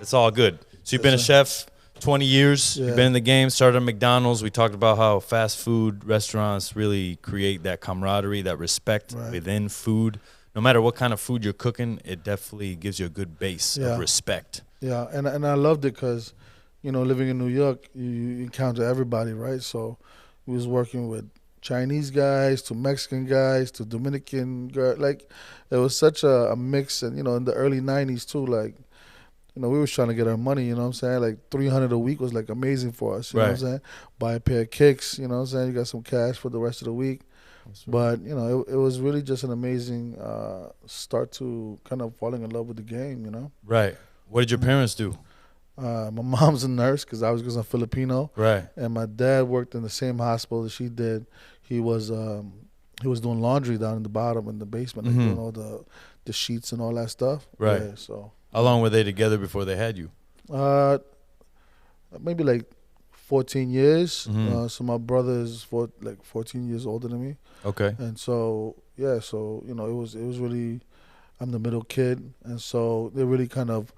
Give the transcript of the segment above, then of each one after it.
It's all good. So you've been a chef 20 years. Yeah. You've been in the game, started at McDonald's. We talked about how fast food restaurants really create that camaraderie, that respect within food. No matter what kind of food you're cooking, it definitely gives you a good base of respect. Yeah, and I loved it because, living in New York, you encounter everybody, right? So we was working with Chinese guys to Mexican guys to Dominican guys. Like, it was such a mix. And, in the early 90s, too, like, we was trying to get our money, you know what I'm saying? Like, $300 a week was, like, amazing for us, you know what I'm saying? Buy a pair of kicks, you know what I'm saying? You got some cash for the rest of the week. But, it was really just an amazing start to kind of falling in love with the game, Right. What did your parents do? My mom's a nurse because I was a Filipino. Right. And my dad worked in the same hospital that she did. He was doing laundry down in the bottom in the basement, like doing all the sheets and all that stuff. Right. Yeah, so. How long were they together before they had you? Maybe like 14 years. So my brother is 14 years older than me. Okay. And so it was really, I'm the middle kid, and so they really kind of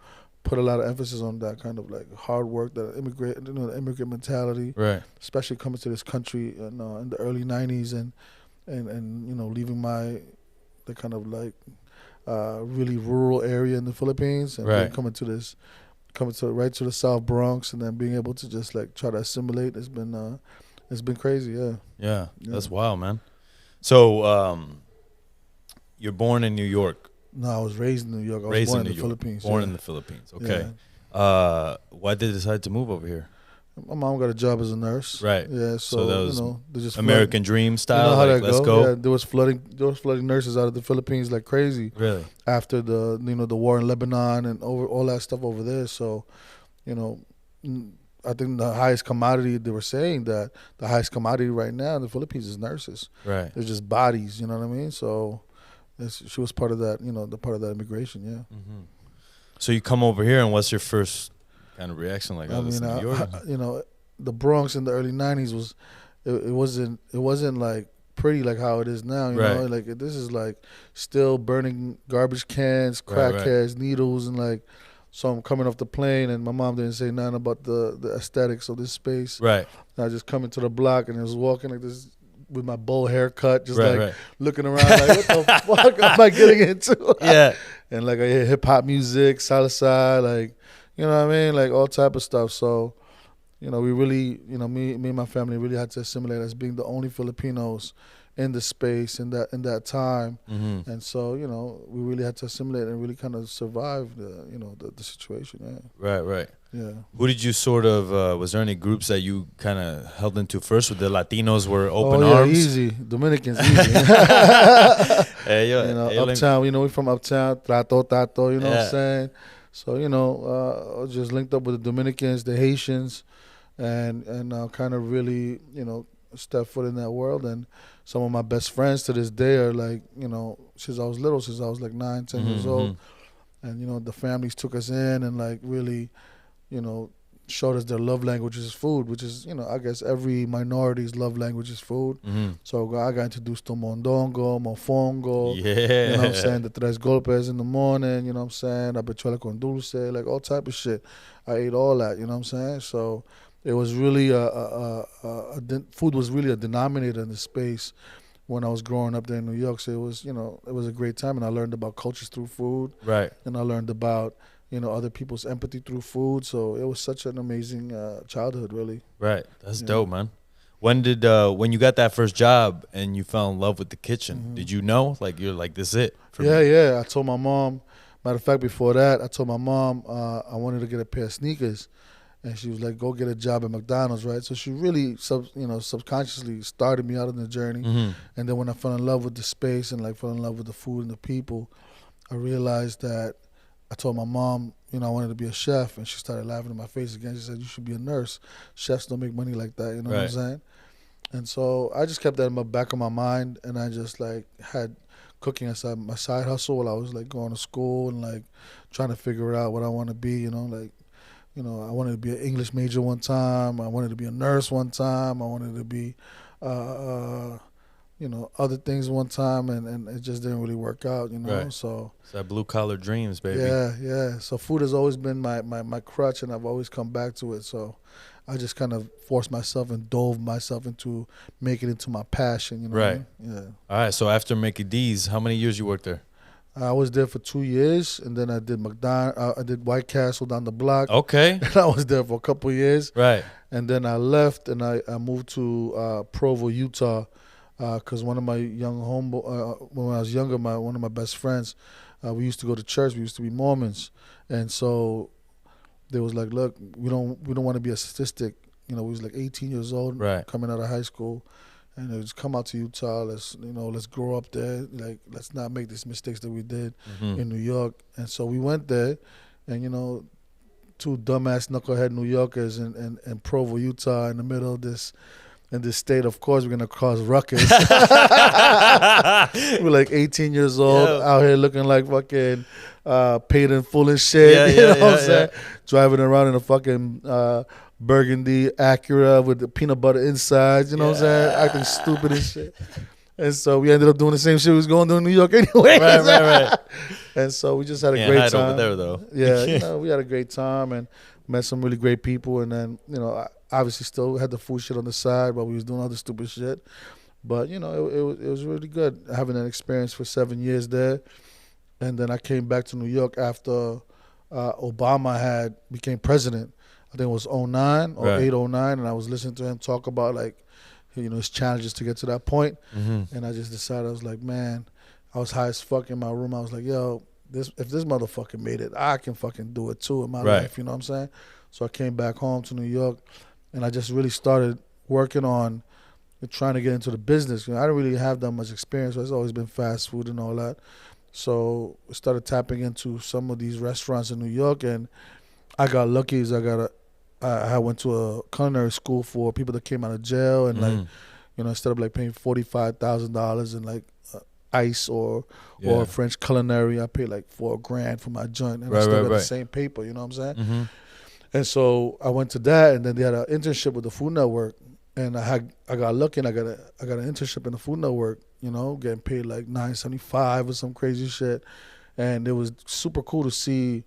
put a lot of emphasis on that kind of like hard work, that the immigrant mentality, right? Especially coming to this country in the early '90s and leaving the kind of like really rural area in the Philippines and then coming to right to the South Bronx and then being able to just like try to assimilate. It's been crazy, yeah. That's wild, man. So you're born in New York. No, I was raised in New York. I was born in the Philippines. Born in the Philippines. Okay. Yeah. Why did you decide to move over here? My mom got a job as a nurse. Right. Yeah. So that was they just American dream style. Let's go. Yeah, there was flooding nurses out of the Philippines like crazy. Really. After the the war in Lebanon and all that stuff over there. So, I think the highest commodity, they were saying that the highest commodity right now in the Philippines is nurses. Right. They're just bodies. You know what I mean? So. She was part of that, the part of that immigration, yeah. Mm-hmm. So you come over here, and what's your first kind of reaction? Like, New York? The Bronx in the early '90s was, it wasn't like pretty like how it is now. You know, like this is like still burning garbage cans, crackheads, needles, and like. So I'm coming off the plane, and my mom didn't say nothing about the aesthetics of this space. Right. And I just coming to the block, and I was walking like this. With my bowl haircut, just looking around like, what the fuck am I getting into? Yeah. And like I hear hip hop music, salsa, like, you know what I mean? Like all type of stuff. So, we really, me and my family really had to assimilate as being the only Filipinos in the space in that time. Mm-hmm. And so, we really had to assimilate and really kind of survive the situation. Yeah. Right. Yeah. Who did you sort of, was there any groups that you kind of held into first? With the Latinos were open arms? Easy. Dominicans, easy. Hey, Uptown, we're from Uptown, Tato, you know what I'm saying? So, I was just linked up with the Dominicans, the Haitians, and kind of really, step foot in that world. And some of my best friends to this day are like, since I was little, since I was like 9, 10 years old. And, the families took us in and like really, showed us their love language is food, which is, I guess every minority's love language is food. Mm-hmm. So I got introduced to mondongo, mofongo, yeah. You know what I'm saying, the tres golpes in the morning, you know what I'm saying, habichuela con dulce, like all type of shit. I ate all that, you know what I'm saying? So it was really, food was really a denominator in the space when I was growing up there in New York. So it was, it was a great time, and I learned about cultures through food. Right. And I learned about other people's empathy through food. So it was such an amazing childhood, really. Right. That's dope, man. When when you got that first job and you fell in love with the kitchen, did you know? Like, you're like, this is it for me? Yeah. I told my mom, matter of fact, before that, I told my mom I wanted to get a pair of sneakers. And she was like, go get a job at McDonald's, right? So she really, subconsciously started me out on the journey. Mm-hmm. And then when I fell in love with the space and, like, fell in love with the food and the people, I realized that I told my mom, I wanted to be a chef, and she started laughing in my face again. She said, you should be a nurse. Chefs don't make money like that, you know what I'm saying? And so I just kept that in the back of my mind, and I just, like, had cooking as my side hustle while I was, like, going to school and, like, trying to figure out what I want to be, I wanted to be an English major one time. I wanted to be a nurse one time. I wanted to be other things one time, and it just didn't really work out, Right. So It's that blue collar dreams, baby. yeah. So food has always been my crutch, and I've always come back to it. So I just kind of forced myself and dove myself into making it into my passion, you know. Right. What I mean? Yeah. All right. So after Mickey D's, how many years you worked there? I was there for 2 years, and then I did McDonald's. I did White Castle down the block. Okay. And I was there for a couple of years. Right. And then I left, and I moved to Provo, Utah, because one of my young when I was younger, one of my best friends, we used to go to church. We used to be Mormons, and so they was like, "Look, we don't want to be a statistic." We was like 18 years old, Right. coming out of high school, and they just come out to Utah. Let's grow up there. Like, let's not make these mistakes that we did in New York. And so we went there, and two dumbass knucklehead New Yorkers in Provo, Utah, in the middle of this state. Of course, we're gonna cause ruckus. We're like 18 years old, out here looking like fucking paid in full and shit. Yeah, you know what I'm yeah. saying? Driving around in a fucking burgundy Acura with the peanut butter insides. You know what I'm saying? Acting stupid and shit. And so we ended up doing the same shit we was going to do in New York anyway. Right. And so we just had a Can't great hide time over there, though. Yeah, we had a great time and met some really great people. And then, I obviously still had the food shit on the side while we was doing other stupid shit. But, it was really good having that experience for 7 years there. And then I came back to New York after Obama became president. I think it was 09 or Right. 08, 09. And I was listening to him talk about, his challenges to get to that point. And I just decided, I was like, man, I was high as fuck in my room. I was like, yo, if this motherfucker made it, I can fucking do it too in my Right. life. You know what I'm saying? So I came back home to New York, and I just really started working on trying to get into the business. I didn't really have that much experience. It's always been fast food and all that. So I started tapping into some of these restaurants in New York, and I got lucky. I went to a culinary school for people that came out of jail, and instead of paying $45,000 in ice or French culinary, I paid $4,000 for my joint, and I still got the same paper. You know what I'm saying? And so I went to that, and then they had an internship with the Food Network, and I got lucky, and I got an internship in the Food Network. Getting paid $9.75 or some crazy shit, and it was super cool to see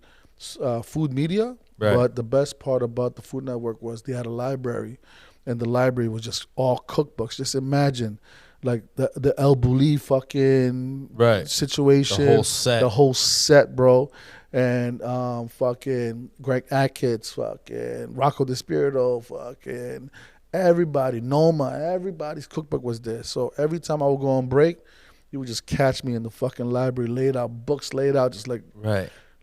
food media. Right. But the best part about the Food Network was they had a library, and the library was just all cookbooks. Just imagine, the El Bulli fucking situation, the whole set, bro, and fucking Greg Atkitt's, fucking Rocco DiSpirito, fucking everybody, Noma, everybody's cookbook was there. So every time I would go on break, you would just catch me in the fucking library, books laid out, just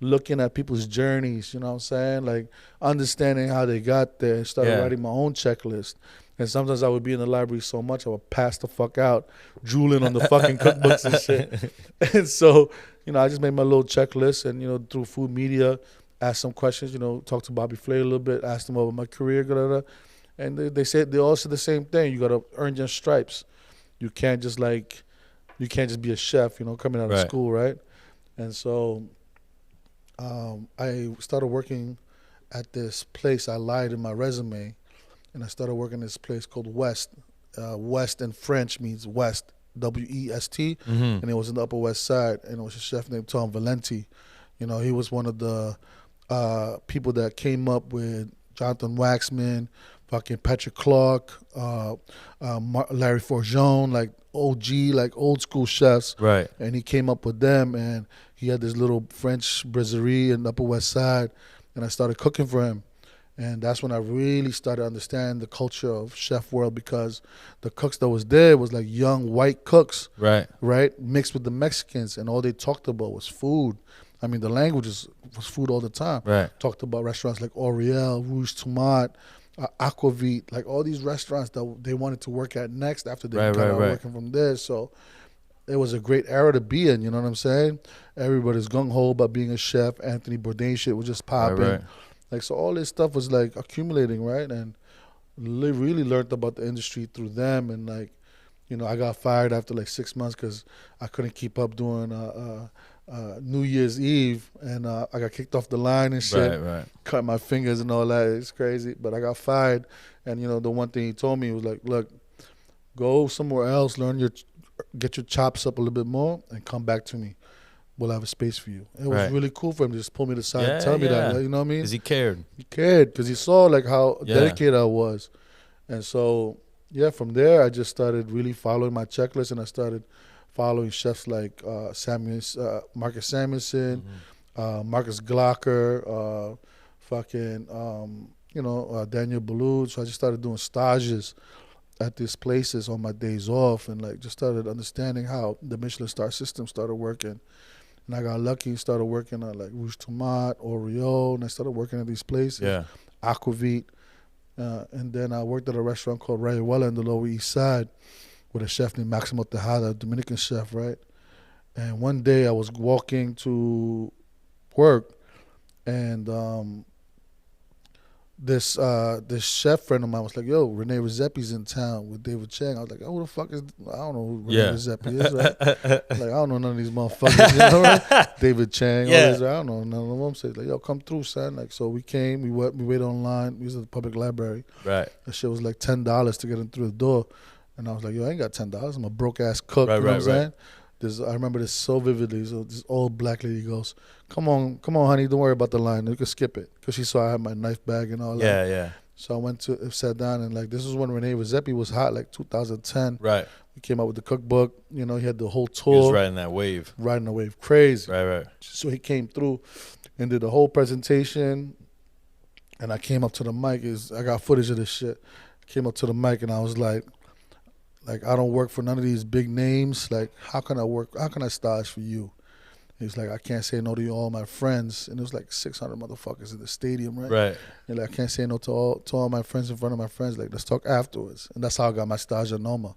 looking at people's journeys, you know what I'm saying? Understanding how they got there, started writing my own checklist. And sometimes I would be in the library so much I would pass the fuck out, drooling on the fucking cookbooks and shit. And so, I just made my little checklist and, through food media, asked some questions, talked to Bobby Flay a little bit, asked him about my career, and they all said the same thing. You got to earn your stripes. You can't just be a chef, coming out of school, right? And so I started working at this place. I lied in my resume, and I started working at this place called West. West in French means West, W-E-S-T, and it was in the Upper West Side, and it was a chef named Tom Valenti. He was one of the people that came up with Jonathan Waxman, fucking Patrick Clark, Larry Forgione, OG, old school chefs. Right. And he came up with them, and he had this little French brasserie in the Upper West Side, and I started cooking for him. And that's when I really started to understand the culture of chef world, because the cooks that was there was young white cooks, right, mixed with the Mexicans, and all they talked about was food. I mean, the language was food all the time. Right. Talked about restaurants like Oriel, Rouge Tomate, Aquavit, all these restaurants that they wanted to work at next after they got out working from there. So it was a great era to be in, you know what I'm saying? Everybody's gung-ho about being a chef. Anthony Bourdain shit was just popping. So all this stuff was accumulating, right? And really learned about the industry through them. And I got fired after 6 months because I couldn't keep up doing New Year's Eve, and I got kicked off the line and shit. Right. Cut my fingers and all that. It's crazy, but I got fired. And the one thing he told me was look, go somewhere else, learn your get your chops up a little bit more and come back to me. We'll have a space for you. It was Right. really cool for him to just pull me to the side Yeah, and tell me that. yeah. Like, you know what I mean? Because he cared. He cared because he saw like how Yeah. dedicated I was. And so, yeah, from there, I just started really following my checklist, and I started following chefs like Marcus Samuelson, Marcus Glocker, Daniel Boulud. So I just started doing stages at these places on my days off, and like just started understanding how the Michelin star system started working. And I got lucky and started working at like Rouge Tomate, Oreo, and I started working at these places, Yeah. Aquavit. And then I worked at a restaurant called Rayuela in the Lower East Side with a chef named Maximo Tejada, a Dominican chef, right? And one day I was walking to work, and this chef friend of mine was like, "Yo, Rene Redzepi's in town with David Chang." I was like, "Oh, who the fuck is? I don't know who Rene Redzepi is, right? Like, I don't know none of these motherfuckers, you know, right? David Chang, all this, right? I don't know none of them." So he's like, "Yo, come through, son." Like, so we came, we waited online. We was at the public library. Right. That shit was like $10 to get in through the door, and I was like, "Yo, I ain't got $10. I'm a broke ass cook." You know what I'm saying? I remember this so vividly. So this old black lady goes, come on, honey, don't worry about the line. You can skip it." Because she saw I had my knife bag and all that. Yeah, yeah. So I went to, sat down, and like, this was when Rene Redzepi was hot, like 2010. Right. He came out with the cookbook. You know, he had the whole He tour. was riding that wave. Riding the wave. Crazy. Right. So he came through and did the whole presentation. And I came up to the mic. I got footage of this shit. I came up to the mic, and I was like, I don't work for none of these big names. Like, how can I stage for you? He's like, I can't say no to all my friends. And it was like 600 motherfuckers in the stadium, right? Right. And like, I can't say no to all my friends in front of my friends. Like, let's talk afterwards. And that's how I got my stage at Noma.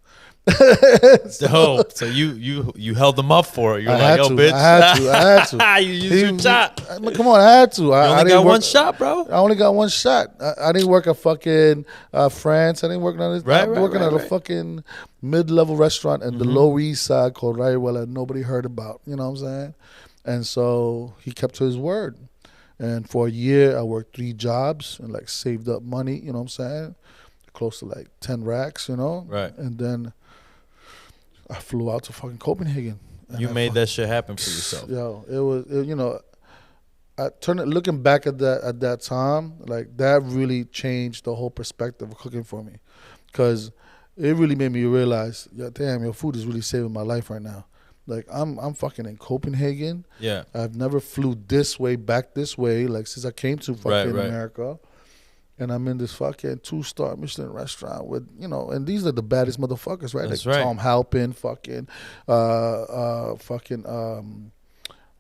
Dope. So you held them up for it. You're like, yo, bitch. I had to. You used your shot. Come on, I had to. You only got one shot, bro. I only got one shot. I didn't work at fucking France. I didn't work on this. Right, I'm working at a fucking mid-level restaurant in the Lower East Side called Rayuela. Nobody heard about. You know what I'm saying? And so he kept to his word. And for a year, I worked 3 jobs and like saved up money. You know what I'm saying? Close to like 10 racks. You know. Right. And then I flew out to fucking Copenhagen. You made that shit happen for yourself. Yo, you know, looking back at that time, like that really changed the whole perspective of cooking for me, because it really made me realize, yeah, damn, your food is really saving my life right now. Like I'm fucking in Copenhagen. Yeah. I've never flew this way, back this way, like since I came to fucking America. And I'm in this fucking 2-star Michelin restaurant with, you know, and these are the baddest motherfuckers, right? That's like right. Tom Halpin,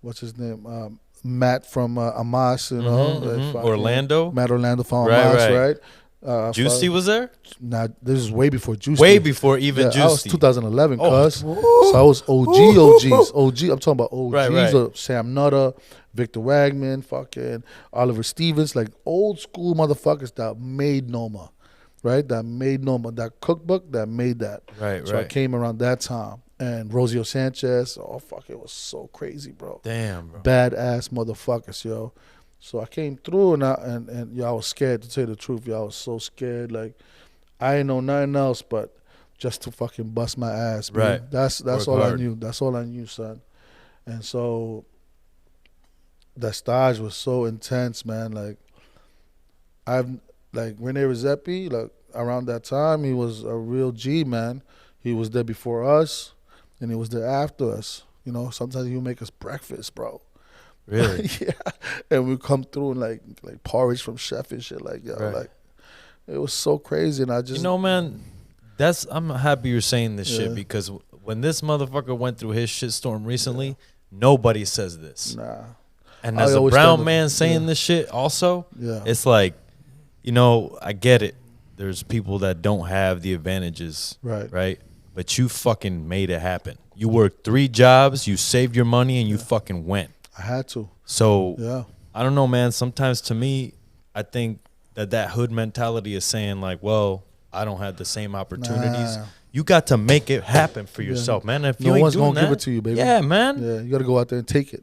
what's his name? Matt from Amas, you know. Orlando. Matt Orlando from Amas, right? Juicy was there? Nah, this is way before Juicy. Way before even Juicy. I was 2011, cuz. Oh. So I was OGs. I'm talking about OGs. Right. Of Sam Nutter, Victor Wagman, fucking Oliver Stevens, like old school motherfuckers that made Noma, right? That cookbook that made that. Right. So I came around that time. And Rosio Sanchez, oh fuck, it was so crazy, bro. Damn, bro. Badass motherfuckers, yo. So I came through, and I was scared, to tell you the truth. Y'all, was so scared. Like, I ain't know nothing else but just to fucking bust my ass, man. Right. That's Work all hard. I knew. That's all I knew, son. And so that stage was so intense, man. Like, Rene Redzepi, like around that time, he was a real G, man. He was there before us, and he was there after us. You know, sometimes he would make us breakfast, bro. Really? Yeah. And we come through and like porridge from chef and shit, like, yo, like it was so crazy. And I just, you know, man, I'm happy you're saying this shit, because when this motherfucker went through his shitstorm recently, nobody says this. Nah. And as a brown man saying this shit also, it's like, you know, I get it. There's people that don't have the advantages, right? But you fucking made it happen. You worked 3 jobs, you saved your money, and you fucking went. I had to. So, I don't know, man. Sometimes to me, I think that hood mentality is saying like, well, I don't have the same opportunities. Nah. You got to make it happen for yourself, man. If no one's going to give it to you, baby. Yeah, man. Yeah, you got to go out there and take it.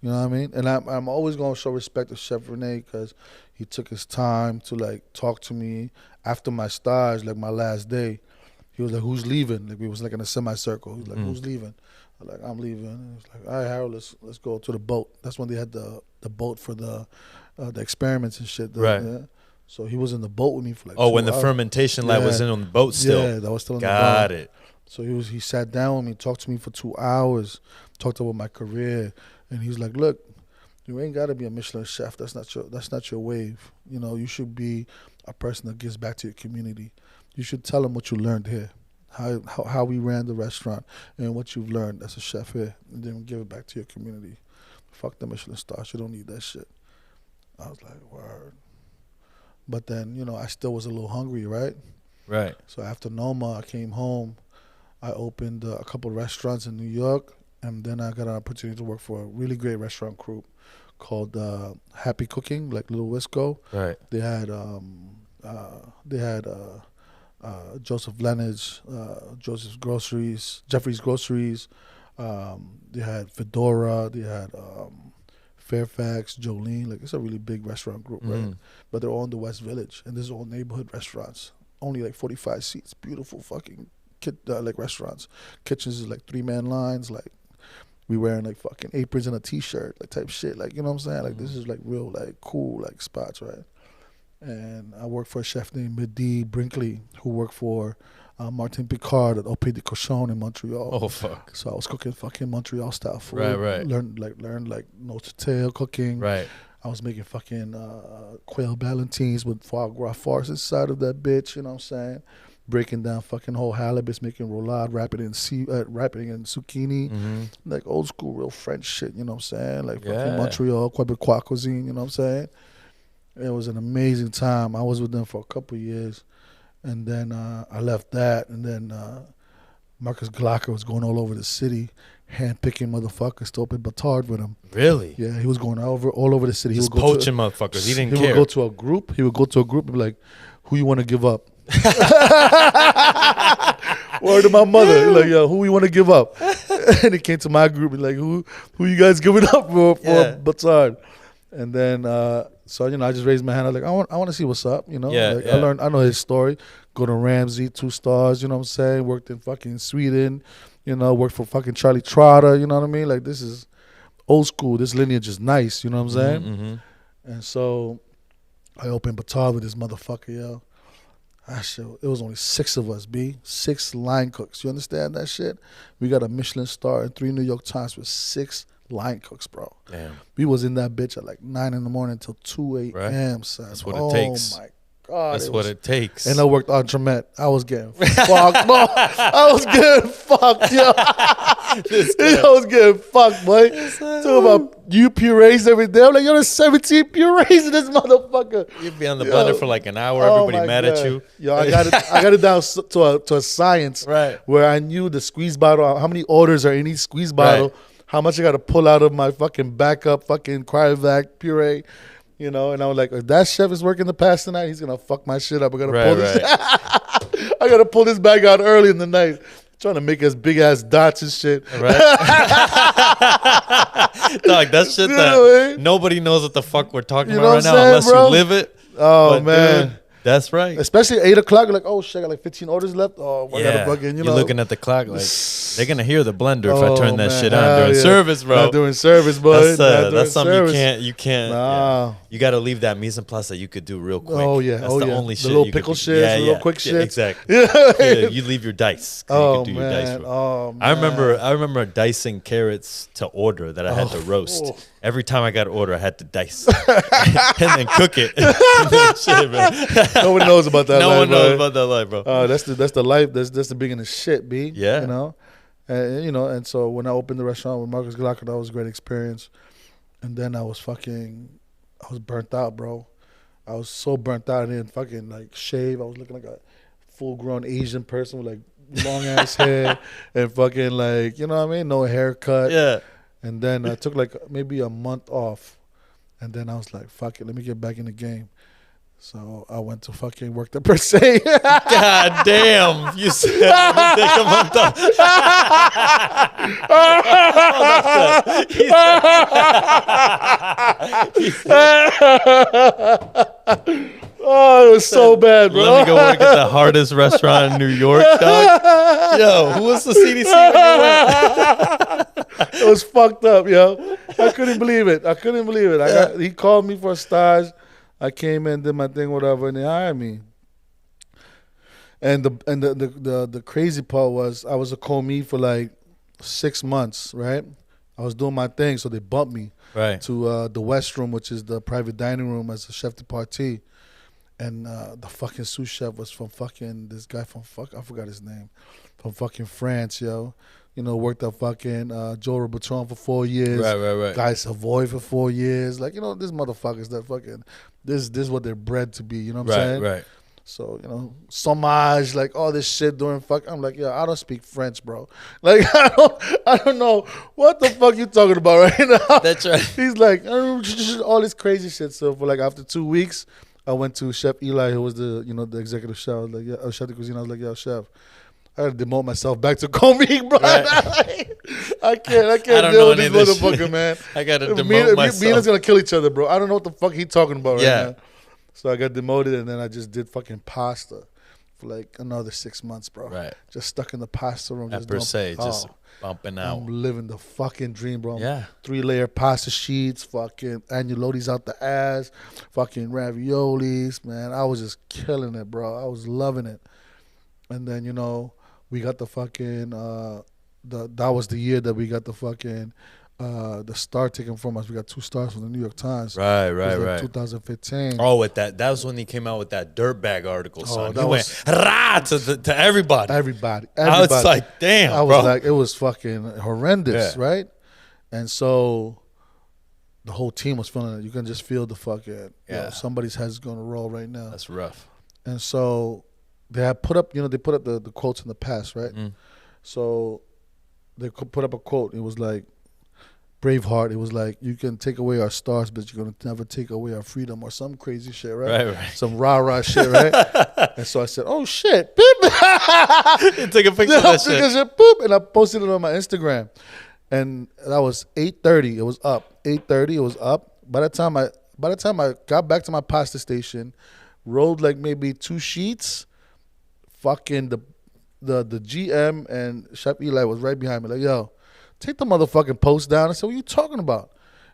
You know what I mean? And I'm always going to show respect to Chef Rene, because he took his time to like talk to me after my stage, like my last day. He was like, "Who's leaving?" Like we was like in a semicircle. He was like, "Who's leaving?" I'm like, "I'm leaving." And he was like, "All right, Harold, let's go to the boat." That's when they had the boat for the experiments and shit. Right. Yeah. So he was in the boat with me for like. When the fermentation lab was in on the boat still. Yeah, that was still in the boat. Got it. So he sat down with me, talked to me for 2 hours, talked about my career, and he's like, "Look, you ain't got to be a Michelin chef. That's not your wave. You know, you should be a person that gives back to your community. You should tell them what you learned here, how we ran the restaurant, and what you've learned as a chef here, and then give it back to your community. Fuck the Michelin stars. You don't need that shit." I was like, word. But then, you know, I still was a little hungry, right? Right. So after Noma, I came home. I opened a couple of restaurants in New York, and then I got an opportunity to work for a really great restaurant group called Happy Cooking, like Little Wisco. Right. They had Joseph Lineage, Joseph's Groceries, Jeffrey's Groceries. They had Fedora. They had Fairfax, Jolene. Like, it's a really big restaurant group, right? But they're all in the West Village, and these are all neighborhood restaurants. Only like 45 seats, beautiful fucking like restaurants. Kitchens is like 3-man lines. Like, we wearing like fucking aprons and a t-shirt, like type shit. Like, you know what I'm saying? Like, this is like real, like cool, like spots, right? And I worked for a chef named Mehdi Brinkley, who worked for Martin Picard at Au Pays de Cochon in Montreal. Oh, fuck. So I was cooking fucking Montreal style food. Right. Learned like nose to tail cooking. Right. I was making fucking quail ballantines with foie gras farce inside of that bitch. You know what I'm saying? Breaking down fucking whole halibuts, making roulade, wrapping in zucchini, like old school, real French shit. You know what I'm saying? Like fucking Montreal, Quebecois cuisine. You know what I'm saying? It was an amazing time. I was with them for a couple of years, and then I left that, and then Marcus Glocker was going all over the city, hand-picking motherfuckers to open Batard with him. Really? Yeah, he was going all over the city. Just poaching motherfuckers. He didn't care. He would go to a group. He would go to a group and be like, "Who you want to give up?" Word to my mother. He's like, "Yo, who you want to give up?" And he came to my group and like, "Who you guys giving up for Batard?" And then, so, you know, I just raised my hand. I was like, I want to see what's up, you know. I know his story. Go to Ramsey, 2 stars, you know what I'm saying? Worked in fucking Sweden, you know, worked for fucking Charlie Trotter, you know what I mean? Like, this is old school. This lineage is nice, you know what I'm saying? And so I opened Batard with this motherfucker, yo. It was only 6 of us, B. 6 line cooks. You understand that shit? We got a Michelin star and 3 New York Times with 6 line cooks, bro. Damn. We was in that bitch at like 9 in the morning until 2 a.m. son. That's what it takes. Oh my God. That's what it takes. And I worked entremet. I was getting fucked, bro. I was getting fucked, yo. I was getting fucked, boy. Talking about you purees every day. I'm like, yo, there's 17 purees in this motherfucker. You'd be on the blender for like an hour. Everybody mad at you. Yo, I got it down to a science, right? Where I knew the squeeze bottle, how many orders are in each squeeze bottle. Right. How much I got to pull out of my fucking backup fucking cryovac puree, you know? And I was like, if that chef is working the past tonight, he's going to fuck my shit up. I got to pull this. I got to pull this bag out early in the night. Trying to make us big ass dots and shit. Right. Dog, that shit that nobody knows what the fuck we're talking about right now unless you live it. Oh, but, man. Dude, that's right. Especially at 8 o'clock, you're like, oh shit, I got like 15 orders left. Oh, I gotta fucking, you know. You're looking at the clock like, they're gonna hear the blender if I turn that shit on during service, bro. Not doing service, bud. That's something you can't. Nah. You gotta leave that mise en place that you could do real quick. Oh yeah, that's the only shit. The little pickle shit, the little quick shit. Exactly. You leave your dice. You can do your dice. Oh man. I remember dicing carrots to order that I had to roast. Every time I got an order, I had to dice and then cook it. Shit, nobody knows about that. No one knows about that life, bro. That's the life. That's the beginning of shit, B. Yeah. You know, and you know, and so when I opened the restaurant with Marcus Glocker, that was a great experience. And then I was burnt out, bro. I was so burnt out. I didn't fucking like shave. I was looking like a full-grown Asian person with like long ass hair and fucking like, you know what I mean? No haircut. Yeah. And then I took like maybe a month off. And then I was like, fuck it, let me get back in the game. So I went to fucking work at Per Se. God damn. You said take a month off. Oh, it was so bad, bro. Let me go work at the hardest restaurant in New York, dog. Yo, who was the CDC when you went? It was fucked up, yo. I couldn't believe it. He called me for a stage. I came in, did my thing, whatever, and they hired me. And the crazy part was I was a commis for like 6 months, right? I was doing my thing, so they bumped me to the West Room, which is the private dining room, as a chef de partie. And the fucking sous chef was from fucking this guy from I forgot his name, from fucking France, yo. You know, worked at fucking Joe Robuchon for 4 years. Right. Guy Savoy for 4 years. Like, you know, these motherfuckers that fucking this is what they're bred to be. You know what I'm saying? Right. So, you know, sommage, like all this shit during I'm like, yeah, I don't speak French, bro. Like, I don't know what the fuck you talking about right now. That's right. He's like, all this crazy shit. So for like after 2 weeks, I went to Chef Eli, who was the executive chef. I was like, yeah, chef de cuisine. I was like, yo, chef, I gotta demote myself back to commis, bro. Right. I can't deal with this motherfucker, man. I gotta demote myself. Me and us gonna kill each other, bro. I don't know what the fuck he talking about right now. So I got demoted, and then I just did fucking pasta for like another 6 months, bro. Right. Just stuck in the pasta room. Just just bumping out. I'm living the fucking dream, bro. Yeah. 3-layer pasta sheets, fucking agnolotis out the ass, fucking raviolis, man. I was just killing it, bro. I was loving it. And then, you know, we got the fucking, that was the year that we got the fucking, the star taken from us. We got 2 stars from the New York Times. Right. 2015. Oh, with that was when he came out with that dirtbag article, son. That he was, went rah to everybody. Everybody. I was like, damn, I was like, it was fucking horrendous, right? And so the whole team was feeling it. You can just feel the fucking, somebody's head's going to roll right now. That's rough. And so they had put up, they put up the quotes in the past, right? So they put up a quote. It was like, Braveheart, it was like, you can take away our stars, but you're going to never take away our freedom, or some crazy shit, right? Right. Some rah-rah shit, right? And so I said, oh, shit. Beep. You took a picture of that shit. Boop, and I posted it on my Instagram. And that was 8:30. It was up. 8:30, it was up. By the time I got back to my pasta station, rolled like maybe 2 sheets, fucking the GM and Chef Eli was right behind me, like, yo, take the motherfucking post down. I said, what are you talking about?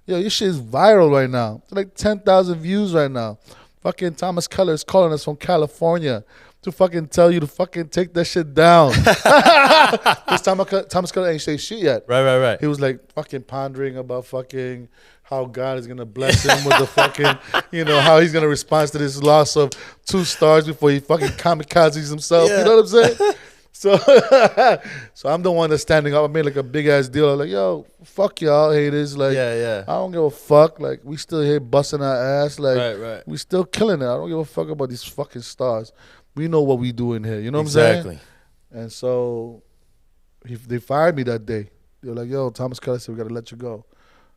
Yo, your shit is viral right now. It's like 10,000 views right now. Fucking Thomas Keller is calling us from California to fucking tell you to fucking take that shit down. Because Thomas Keller ain't say shit yet. Right. He was like fucking pondering about fucking how God is going to bless him with the fucking, how he's going to respond to this loss of 2 stars before he fucking kamikazes himself. Yeah. You know what I'm saying? So I'm the one that's standing up. I made like a big ass deal. I'm like, yo, fuck y'all haters. Like, I don't give a fuck. Like, we still here busting our ass. Like, right. We still killing it. I don't give a fuck about these fucking stars. We know what we do in here. You know what I'm saying? Exactly. And so they fired me that day. They were like, yo, Thomas Keller said we got to let you go.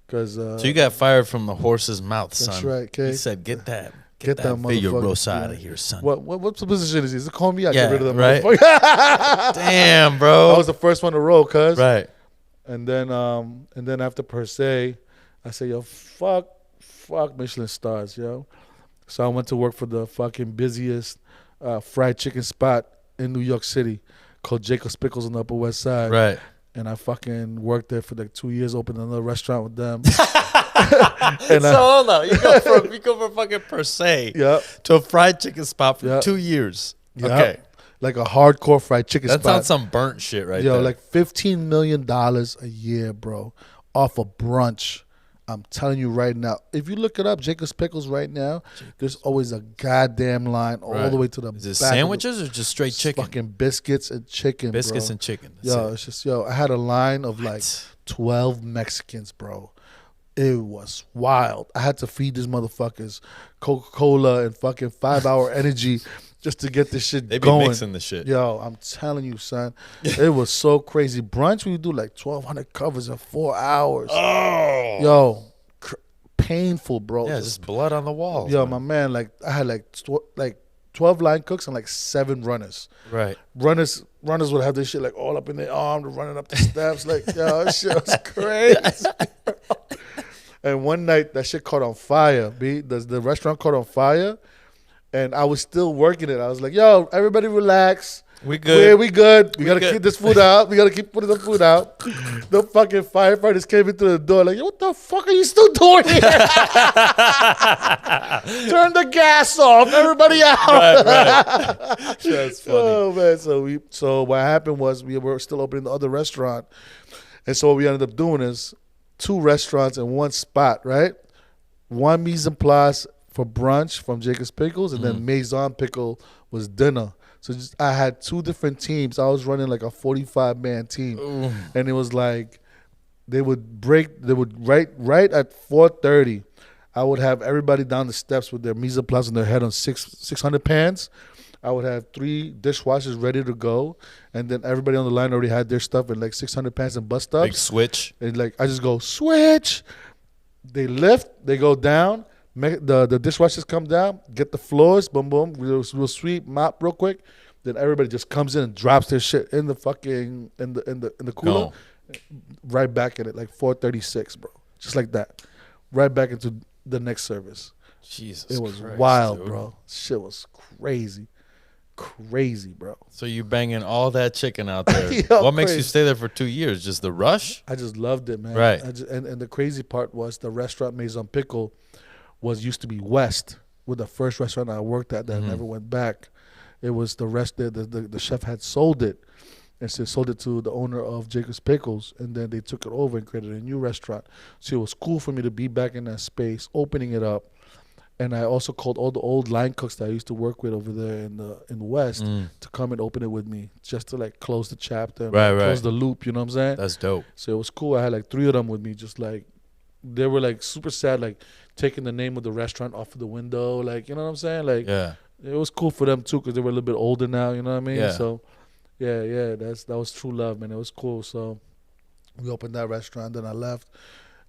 So you got fired from the horse's mouth, son. That's right, okay. He said, get that motherfucker. Villarosa out of here, son. What position is he? Is it call me? I get rid of them, right? Damn, bro. I was the first one to roll, cuz. Right. And then after per se, I said, yo, fuck Michelin stars, yo. So I went to work for the fucking busiest fried chicken spot in New York City called Jacob's Pickles on the Upper West Side. Right. And I fucking worked there for like 2 years, opened another restaurant with them. Hold on. You go from fucking per se to a fried chicken spot for 2 years. Yep. Okay. Like a hardcore fried chicken spot. That's not some burnt shit right there. Yo, like $15 million a year, bro, off of brunch. I'm telling you right now. If you look it up, Jacob's Pickles right now, there's always a goddamn line all the way to the back. Is it sandwiches or just straight chicken? Fucking biscuits and chicken, Biscuits bro. and chicken. It's just, I had a line of like 12 Mexicans, bro. It was wild. I had to feed these motherfuckers Coca-Cola and fucking 5-hour energy just to get this shit going. They be mixing the shit. Yo, I'm telling you, son. It was so crazy. Brunch, when you do like 1,200 covers in 4 hours. Oh. Yo, painful, bro. Yeah, just blood on the walls. Yo, my man, like, I had like 12 line cooks and like 7 runners. Right. Runners would have this shit like all up in their arm, running up the steps. Like, yo, that shit was crazy. And one night, that shit caught on fire, B. The restaurant caught on fire. And I was still working it. I was like, yo, everybody relax. We good. We good. We gotta good. keep this food out. We gotta keep putting the food out. The fucking firefighters came into the door like, what the fuck are you still doing here? Turn the gas off. Everybody out. Right. That's funny. Oh man. So what happened was we were still opening the other restaurant. And so what we ended up doing is 2 restaurants in one spot, right? One mise en place for brunch from Jacob's Pickles, and then Maison Pickle was dinner. So I had 2 different teams. I was running like a 45-man team. Ooh. And it was like they would right at 4:30, I would have everybody down the steps with their mise en place on their head on 600 pans. I would have 3 dishwashers ready to go, and then everybody on the line already had their stuff in like 600 pans and bus stops. Big switch. And like I just go switch. They lift, they go down. The dishwashers come down, get the floors, boom, boom, we'll sweep, mop real quick. Then everybody just comes in and drops their shit in the fucking in the cooler, right back in it like 4:36, bro, just like that, right back into the next service. Jesus, it was Christ, wild, dude. bro. Shit was crazy, bro. So you banging all that chicken out there. Yo, what makes you stay there for 2 years? Just the rush? I just loved it, man. Right. And the crazy part was the restaurant Maison Pickle used to be West, with the first restaurant I worked at that never went back. It was the chef had sold it, and so sold it to the owner of Jacob's Pickles, and then they took it over and created a new restaurant. So it was cool for me to be back in that space, opening it up. And I also called all the old line cooks that I used to work with over there in the West to come and open it with me, just to like close the chapter, and close the loop. You know what I'm saying? That's dope. So it was cool. I had like 3 of them with me, just like they were like super sad, like taking the name of the restaurant off of the window, like, you know what I'm saying? Like, yeah, it was cool for them too, because they were a little bit older now. You know what I mean? Yeah. So yeah, that was true love, man. It was cool. So we opened that restaurant, then I left.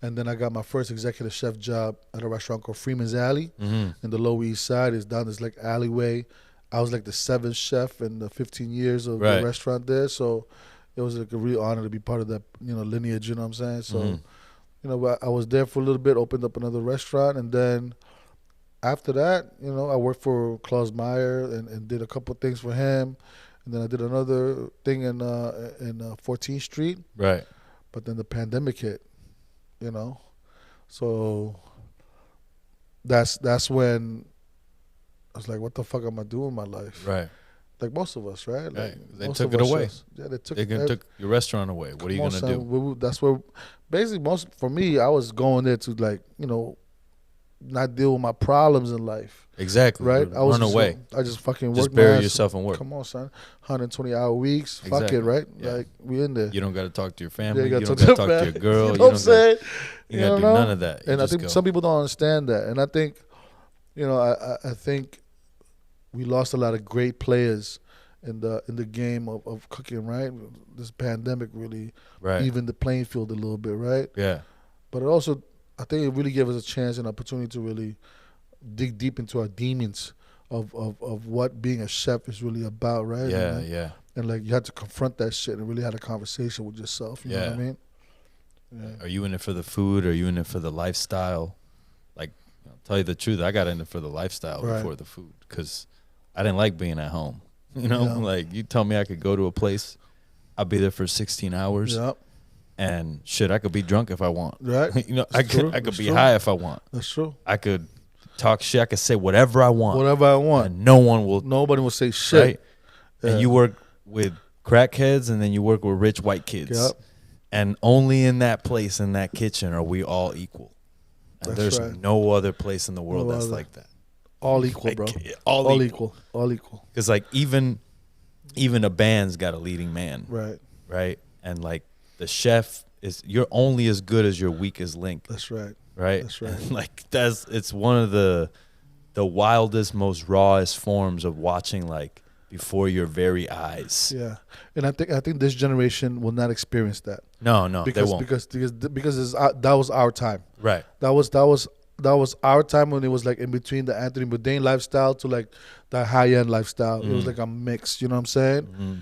And then I got my first executive chef job at a restaurant called Freeman's Alley in the Lower East Side. It's down this like alleyway. I was like the 7th chef in the 15 years of the restaurant there. So it was like a real honor to be part of that, lineage, you know what I'm saying? So, I was there for a little bit, opened up another restauant. And then after that, I worked for Klaus Meyer and did a couple things for him. And then I did another thing in 14th Street. Right. But then the pandemic hit. So that's when I was like, what the fuck am I doing in my life? Right. Like most of us, right? Like they took it away. Yeah, they took your restaurant away. What are you gonna do? That's where basically for me, I was going there to like, not deal with my problems in life. Exactly. Right? I was run away. I just fucking just work. bury yourself in work. Come on, son. 120-hour weeks. Exactly. Fuck it, right? Yeah. Like we in there. You don't got to talk to your family. Yeah, you don't got to talk to your girl. You know what I'm saying? You got to do none of that. And I think some people don't understand that. And I think, I think we lost a lot of great players in the game of cooking, right? This pandemic really evened the playing field a little bit, right? Yeah. But it also, I think it really gave us a chance and opportunity to really dig deep into our demons of what being a chef is really about, right? Yeah, yeah. And like you had to confront that shit and really had a conversation with yourself. You know what I mean? Yeah. Are you in it for the food? Are you in it for the lifestyle? Like, I'll tell you the truth, I got in it for the lifestyle before the food, because I didn't like being at home. Like you tell me I could go to a place, I'll be there for 16 hours. Yep. And shit, I could be drunk if I want. Right. I could be high if I want. That's true. I could talk shit. I could say whatever I want. Whatever I want. And nobody will say shit. Right? Yeah. And you work with crackheads, and then you work with rich white kids. Yep. And only in that place, in that kitchen, are we all equal. And there's no other place in the world that's like that. All equal, bro. All equal. All equal. Because like even a band's got a leading man. Right. Right. And like the chef you're only as good as your weakest link. That's right. Right. That's right. And like it's one of the wildest, most rawest forms of watching like before your very eyes. Yeah. And I think this generation will not experience that. No, they won't. Because that was our time. Right. That was our time when it was like in between the Anthony Bourdain lifestyle to like the high end lifestyle. It was like a mix, you know what I'm saying? Mm-hmm.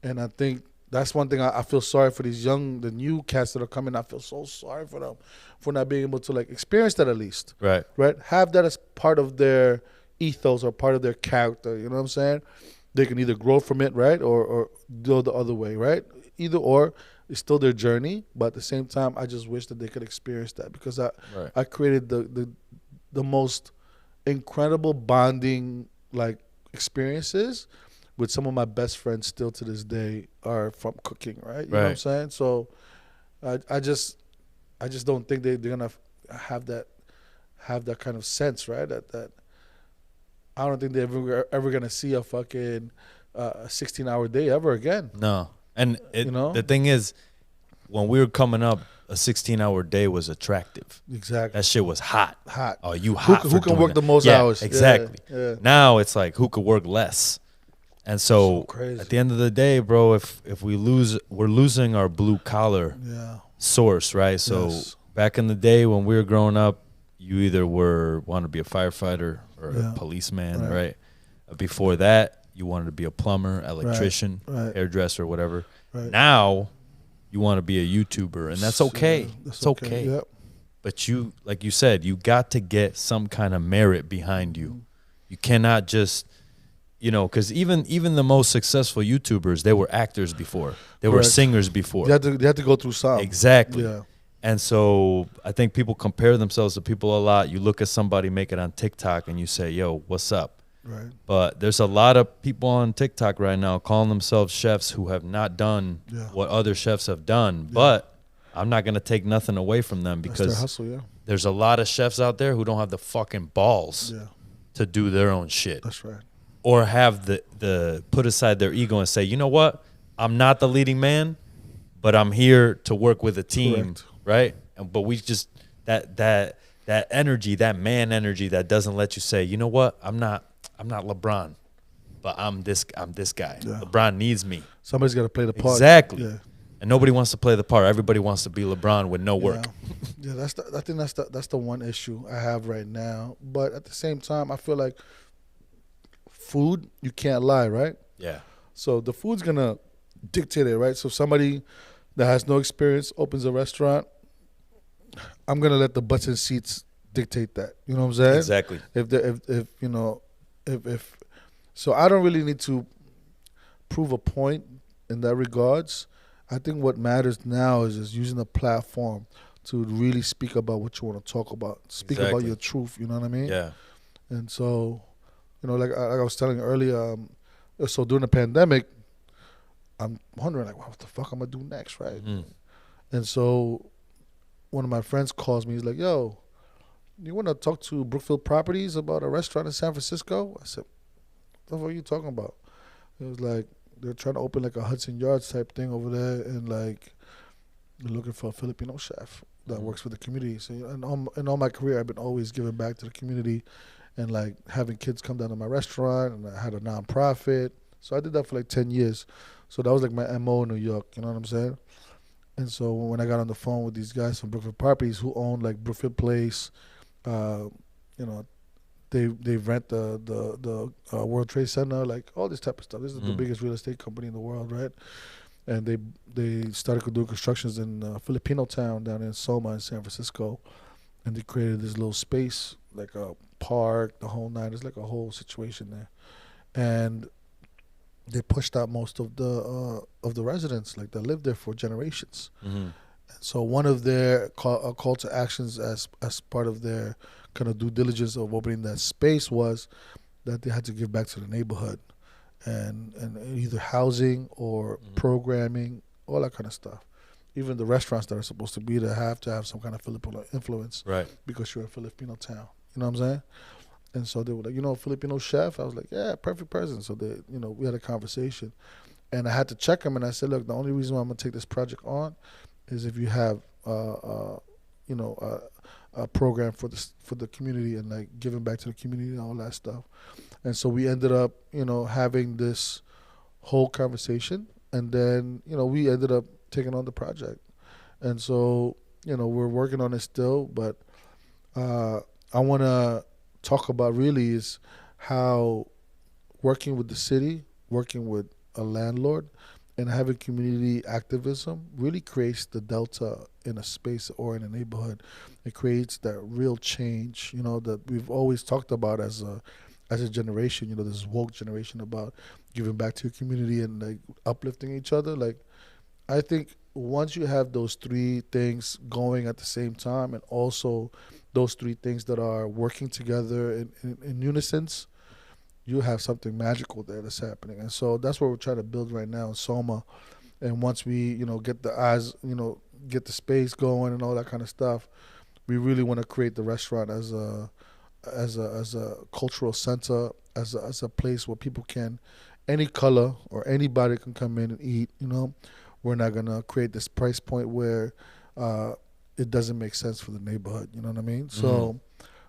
And I think that's one thing I feel sorry for the new cats that are coming. I feel so sorry for them for not being able to like experience that at least. Right. Right. Have that as part of their, ethos or part of their character. You know what I'm saying? They can either grow from it, right, or go the other way, right? Either or, it's still their journey. But at the same time, I just wish that they could experience that because I created the most incredible bonding like experiences with some of my best friends still to this day are from cooking, right? You know what I'm saying? So I just don't think they're gonna have that kind of sense, right? That I don't think they're ever gonna see a fucking 16-hour day ever again. No, and you know, the thing is, when we were coming up, a 16-hour day was attractive. Exactly. That shit was hot. Hot. Oh, you hot? Who can work that? the most hours? Exactly. Yeah. Now it's like who could work less. And so at the end of the day, bro, if we lose, we're losing our blue collar source, right? So back in the day when we were growing up, you either want to be a firefighter or a policeman, right? Before that, you wanted to be a plumber, electrician, hairdresser, whatever. Right. Now, you want to be a YouTuber, and that's okay. It's okay. Yep. But you, like you said, you got to get some kind of merit behind you. You cannot just, because even the most successful YouTubers, they were actors before. They were singers before. They had to go through some. Exactly. Yeah. And so I think people compare themselves to people a lot. You look at somebody make it on TikTok and you say, yo, what's up? Right. But there's a lot of people on TikTok right now calling themselves chefs who have not done what other chefs have done. Yeah. But I'm not going to take nothing away from them because hustle, there's a lot of chefs out there who don't have the fucking balls to do their own shit. That's right. Or have the put aside their ego and say, you know what? I'm not the leading man, but I'm here to work with a team. Correct. Right. But we just that energy, that man energy that doesn't let you say, you know what? I'm not LeBron, but I'm this guy. Yeah. LeBron needs me. Somebody's got to play the part. Exactly. Yeah. And nobody wants to play the part. Everybody wants to be LeBron with no work. Yeah, I think that's the one issue I have right now. But at the same time, I feel like food, you can't lie, right? Yeah. So the food's gonna dictate it, right? So somebody that has no experience opens a restaurant, I'm gonna let the butts and seats dictate that. You know what I'm saying? Exactly. If so, I don't really need to prove a point in that regards. I think what matters now is just using the platform to really speak about what you want to talk about. Speak about your truth. You know what I mean? Yeah. And so, like I was telling you earlier, so during the pandemic, I'm wondering like, what the fuck I'm gonna do next, right? And so, one of my friends calls me. He's like, "Yo, you want to talk to Brookfield Properties about a restaurant in San Francisco?" I said, "What the fuck are you talking about?" It was like they're trying to open like a Hudson Yards type thing over there, and like they're looking for a Filipino chef that works for the community. So, in all my career, I've been always giving back to the community, and like having kids come down to my restaurant, and I had a nonprofit. So I did that for like 10 years. So that was like my MO in New York. You know what I'm saying? And so when I got on the phone with these guys from Brookfield Properties who own like Brookfield Place, they rent the World Trade Center, like all this type of stuff. This is the biggest real estate company in the world, right? And they started doing constructions in Filipino town down in Soma in San Francisco, and they created this little space, like a park, the whole nine. There's like a whole situation there, and they pushed out most of the residents, like that lived there for generations. And so one of their call to actions as part of their kind of due diligence of opening that space was that they had to give back to the neighborhood, and either housing or programming, all that kind of stuff. Even the restaurants that are supposed to be there have to have some kind of Filipino influence, right? Because you're a Filipino town. You know what I'm saying? And so they were like, Filipino chef? I was like, yeah, perfect person. So we had a conversation. And I had to check him, and I said, look, the only reason why I'm going to take this project on is if you have, a program for the community and like giving back to the community and all that stuff. And so we ended up, having this whole conversation, and then, we ended up taking on the project. And so, we're working on it still, but I want to talk about really is how working with the city, working with a landlord, and having community activism really creates the delta in a space or in a neighborhood. It creates that real change, that we've always talked about as as a generation, you know, this woke generation about giving back to your community and like uplifting each other. Like, I think once you have those three things going at the same time, and also those three things that are working together in unison, you have something magical there that's happening. And so that's what we're trying to build right now in Soma. And once we, you know, get the eyes, you know, get the space going and all that kind of stuff, we really want to create the restaurant as a cultural center, as a place where people can, any color or anybody can come in and eat. You know, we're not gonna create this price point where it doesn't make sense for the neighborhood. You know what I mean? Mm-hmm. So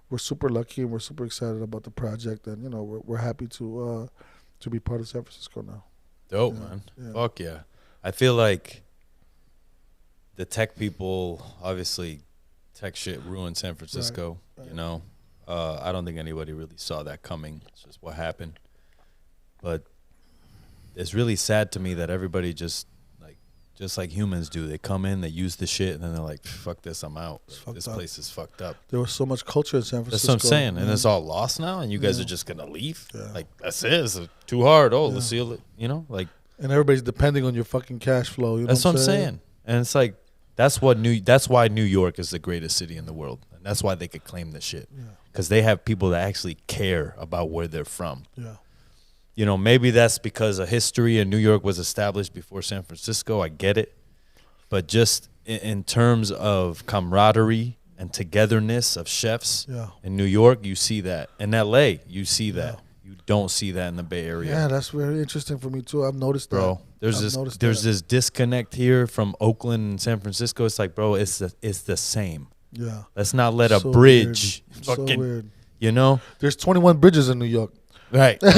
we're super lucky and we're super excited about the project, and you know, we're happy to be part of San Francisco now. Dope, man. Yeah. Fuck yeah. I feel like the tech people, obviously, tech shit ruined San Francisco. Right. You know, I don't think anybody really saw that coming. It's just what happened. But it's really sad to me that everybody just like humans do. They come in, they use the shit, and then they're like, fuck this, I'm out. This place is fucked up. There was so much culture in San Francisco. That's what I'm saying. And it's all lost now, and you guys are just going to leave? Yeah. Like, that's it. It's too hard. Oh, let's seal it. You know? Like, and everybody's depending on your fucking cash flow. You know that's what I'm saying. And it's like, that's why New York is the greatest city in the world. And that's why they could claim this shit. Because they have people that actually care about where they're from. Yeah. You know, maybe that's because of history and New York was established before San Francisco. I get it. But just in terms of camaraderie and togetherness of chefs in New York, you see that. In L.A., you see that. You don't see that in the Bay Area. Yeah, that's very interesting for me, too. I've noticed that. Bro, there's this disconnect here from Oakland and San Francisco. It's like, bro, it's the same. Yeah. Let's not let a bridge. So weird. You know? There's 21 bridges in New York. Right. That's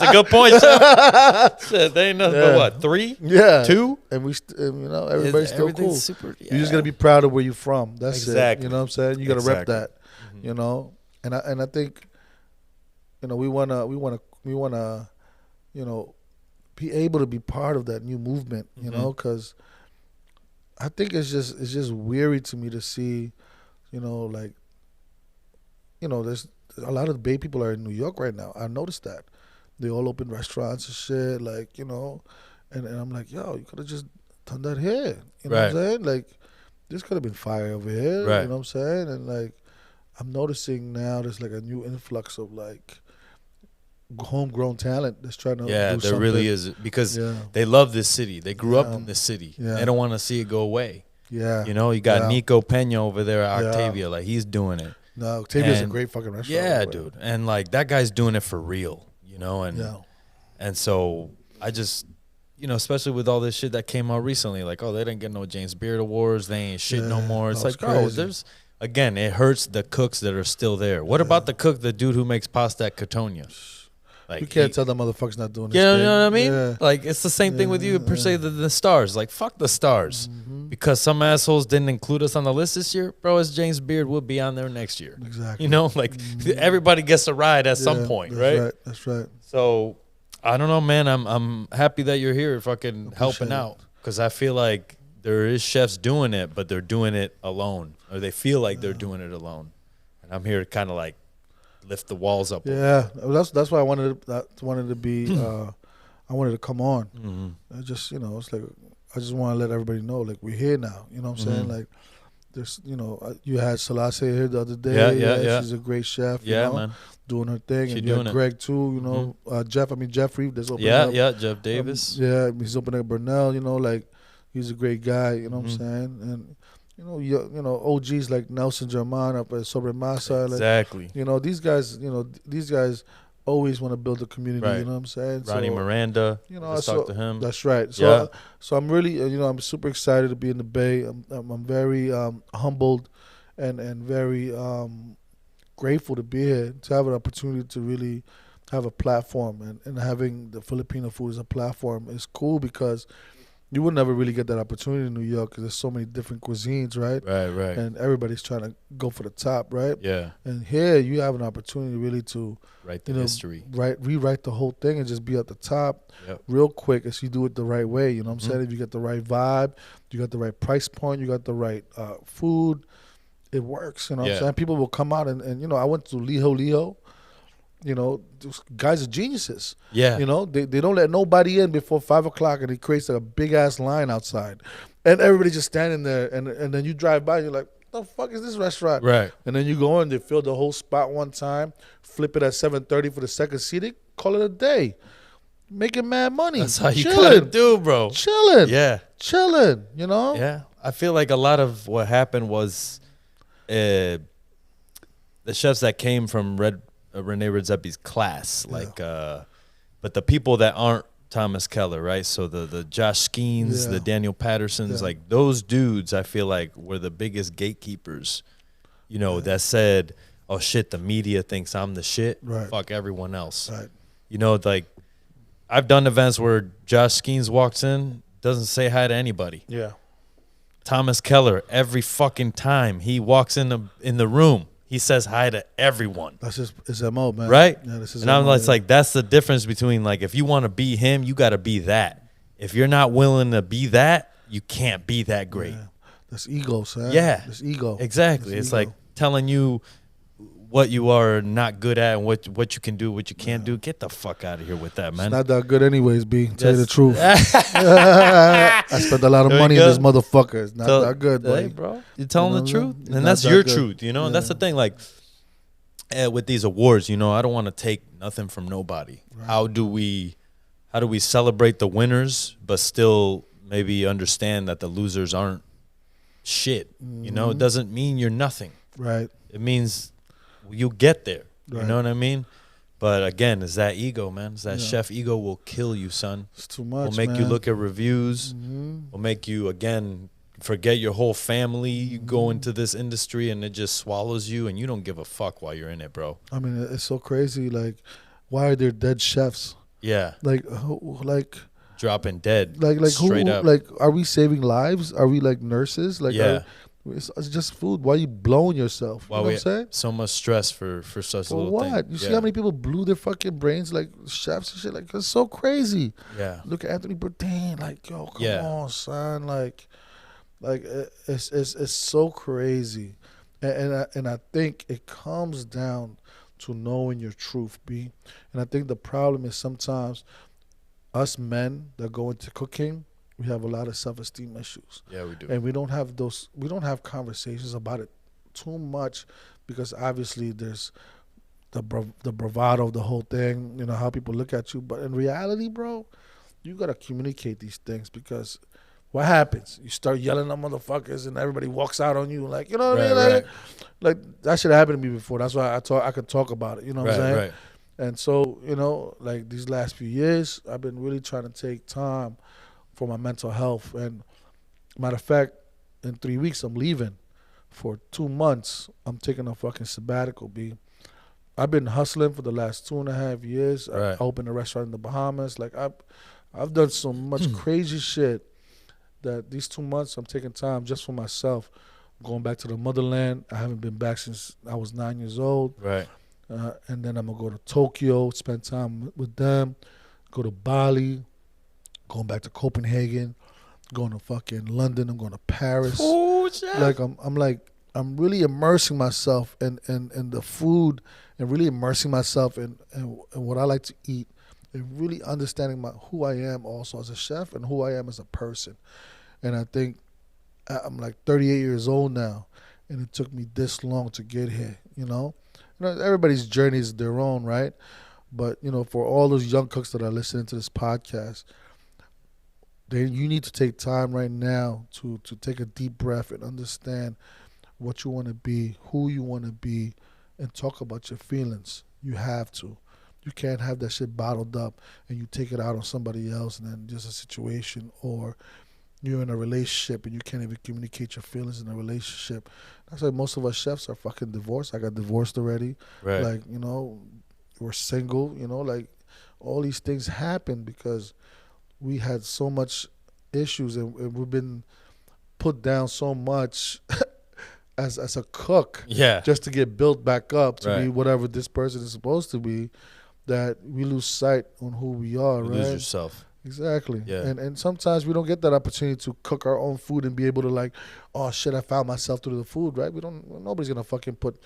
a good point, Chef. Shit, they ain't nothing but what, 3? Yeah. 2? And you know, everybody's still cool. Super, You just gotta be proud of where you're from. That's it. You know what I'm saying? You gotta rep that. Mm-hmm. You know? And I think, you know, we wanna, you know, be able to be part of that new movement, you know, because I think it's just weary to me to see, you know, like, you know, there's a lot of the Bay people are in New York right now. I noticed that. They all open restaurants and shit, like, you know, and I'm like, yo, you could have just done that here. You know what I'm saying? Like, this could have been fire over here. Right. You know what I'm saying? And, like, I'm noticing now there's, like, a new influx of, like, homegrown talent that's trying to do there something. really is, because they love this city. They grew up in this city. They don't want to see it go away. Yeah. You know, you got Nico Pena over there at Octavia. Like, he's doing it. No, Octavia's a great fucking restaurant. Yeah, dude. And, like, that guy's doing it for real, you know? And so I just, you know, especially with all this shit that came out recently, like, oh, they didn't get no James Beard Awards. They ain't shit no more. It's like, bro, there's, again, it hurts the cooks that are still there. What about the dude who makes pasta at Catonia? Like, you can't tell the motherfuckers not doing this. You know what I mean? Yeah. Like, it's the same thing with you, per se, the stars. Like, fuck the stars. Because some assholes didn't include us on the list this year, bro, as James Beard will be on there next year. Exactly. You know, like, everybody gets a ride at some point, right? That's right. So, I don't know, man. I'm happy that you're here fucking helping out. Because I feel like there is chefs doing it, but they're doing it alone. Or they feel like they're doing it alone. And I'm here to kind of, like, lift the walls up. Yeah, that's why I wanted to be. I wanted to come on. I just, you know, it's like I just want to let everybody know, like, we're here now. You know what I'm saying? Like, there's, you know, you had Selassie here the other day. Yeah. She's a great chef. You know, man, doing her thing. And you had Greg too. You know, Jeffrey. There's opening up. Jeff Davis. He's opening up Burnell. You know, like, he's a great guy. You know what I'm saying? And you know, OGs like Nelson German up at Sobre Masa. Exactly. Like, you know, these guys always want to build a community. Right. You know what I'm saying? Ronnie Miranda. You know, let's talk to him. That's right. So, so I'm really, you know, I'm super excited to be in the Bay. I'm very humbled and very grateful to be here, to have an opportunity to really have a platform, and having the Filipino food as a platform is cool, because you would never really get that opportunity in New York because there's so many different cuisines, right? Right. And everybody's trying to go for the top, right? Yeah. And here you have an opportunity really to write the history, rewrite the whole thing, and just be at the top real quick as you do it the right way. You know what I'm saying? If you get the right vibe, you got the right price point, you got the right food, it works. You know what I'm saying? People will come out and you know, I went to Liho. You know, those guys are geniuses. Yeah. You know, they don't let nobody in before 5 o'clock, and it creates like a big ass line outside, and everybody just standing there, and then you drive by, and you're like, what the fuck is this restaurant? Right. And then you go in, they fill the whole spot one time, flip it at 7:30 for the second seating, call it a day, making mad money. That's how you gotta do, bro. Chilling. Yeah. Chilling. You know. Yeah. I feel like a lot of what happened was, the chefs that came from Rene Redzepi's class, like, but the people that aren't Thomas Keller, right? So the Josh Skeens, the Daniel Pattersons, like those dudes, I feel like were the biggest gatekeepers, you know, that said, oh shit, the media thinks I'm the shit. Right. Fuck everyone else. Right. You know, like I've done events where Josh Skeens walks in, doesn't say hi to anybody. Yeah. Thomas Keller, every fucking time he walks in the room, he says hi to everyone. That's just his MO, man. Right? Yeah, this is and I'm MO, like, that's the difference between, like, if you want to be him, you got to be that. If you're not willing to be that, you can't be that great. Yeah. That's ego, son. Yeah. That's ego. Exactly. That's it's ego. like telling you what you are not good at and what you can do, what you can't do. Get the fuck out of here with that, man. It's not that good anyways, B. Tell you the truth. I spent a lot of money in this mother. It's not that good, hey, buddy. bro. You're telling the truth. It's And not that's that your good. truth, you know? Yeah. And that's the thing, like, with these awards, you know, I don't want to take nothing from nobody. Right. How do we celebrate the winners but still maybe understand that the losers aren't shit? You know, it doesn't mean you're nothing. Right. It means you get there. Right. You know what I mean? But again, it's that ego, man. It's that chef ego will kill you, son. It's too much. Will make man. you look at reviews. Will make you, again, forget your whole family. You go into this industry and it just swallows you, and you don't give a fuck while you're in it, bro. I mean, it's so crazy. Like, why are there dead chefs? Yeah. Like Dropping dead. Like straight who? up. Like, are we saving lives? Are we like nurses? Like, it's just food. Why are you blowing yourself? Why you know what I'm saying? So much stress for such a For little what? thing. You see how many people blew their fucking brains, like chefs and shit? Like, it's so crazy. Yeah. Look at Anthony Bourdain. Like, yo, come on, son. Like it's so crazy, and I think it comes down to knowing your truth, B. And I think the problem is sometimes us men that go into cooking, we have a lot of self-esteem issues. Yeah, we do. And we don't have conversations about it too much, because obviously there's the bravado of the whole thing, you know, how people look at you. But in reality, bro, you got to communicate these things, because what happens? You start yelling at motherfuckers and everybody walks out on you, like, you know what I mean? Like that should have happened to me before. That's why I could talk about it, you know what I'm saying? Right. And so, you know, like these last few years, I've been really trying to take time for my mental health. And matter of fact, in 3 weeks, I'm leaving. For 2 months, I'm taking a fucking sabbatical, B. I've been hustling for the last 2.5 years. Right. I opened a restaurant in the Bahamas. Like, I've done so much crazy shit that these 2 months, I'm taking time just for myself. Going back to the motherland. I haven't been back since I was 9 years old. Right. And then I'm going to go to Tokyo, spend time with them, go to Bali, going back to Copenhagen, going to fucking London, I'm going to Paris. Oh, shit. Like, I'm really immersing myself in the food, and really immersing myself in what I like to eat, and really understanding who I am also as a chef and who I am as a person. And I think I'm like 38 years old now, and it took me this long to get here, you know? Everybody's journey is their own, right? But, you know, for all those young cooks that are listening to this podcast, you need to take time right now to take a deep breath and understand what you want to be, who you want to be, and talk about your feelings. You have to. You can't have that shit bottled up and you take it out on somebody else, and then just a situation, or you're in a relationship and you can't even communicate your feelings in a relationship. That's why most of us chefs are fucking divorced. I got divorced already. Right. Like, you know, we're single, you know, like all these things happen because we had so much issues, and we've been put down so much as a cook, just to get built back up to be whatever this person is supposed to be, that we lose sight on who we are. You right? lose yourself. Exactly. Yeah. And sometimes we don't get that opportunity to cook our own food and be able to like, oh shit, I found myself through the food, right? Nobody's gonna fucking put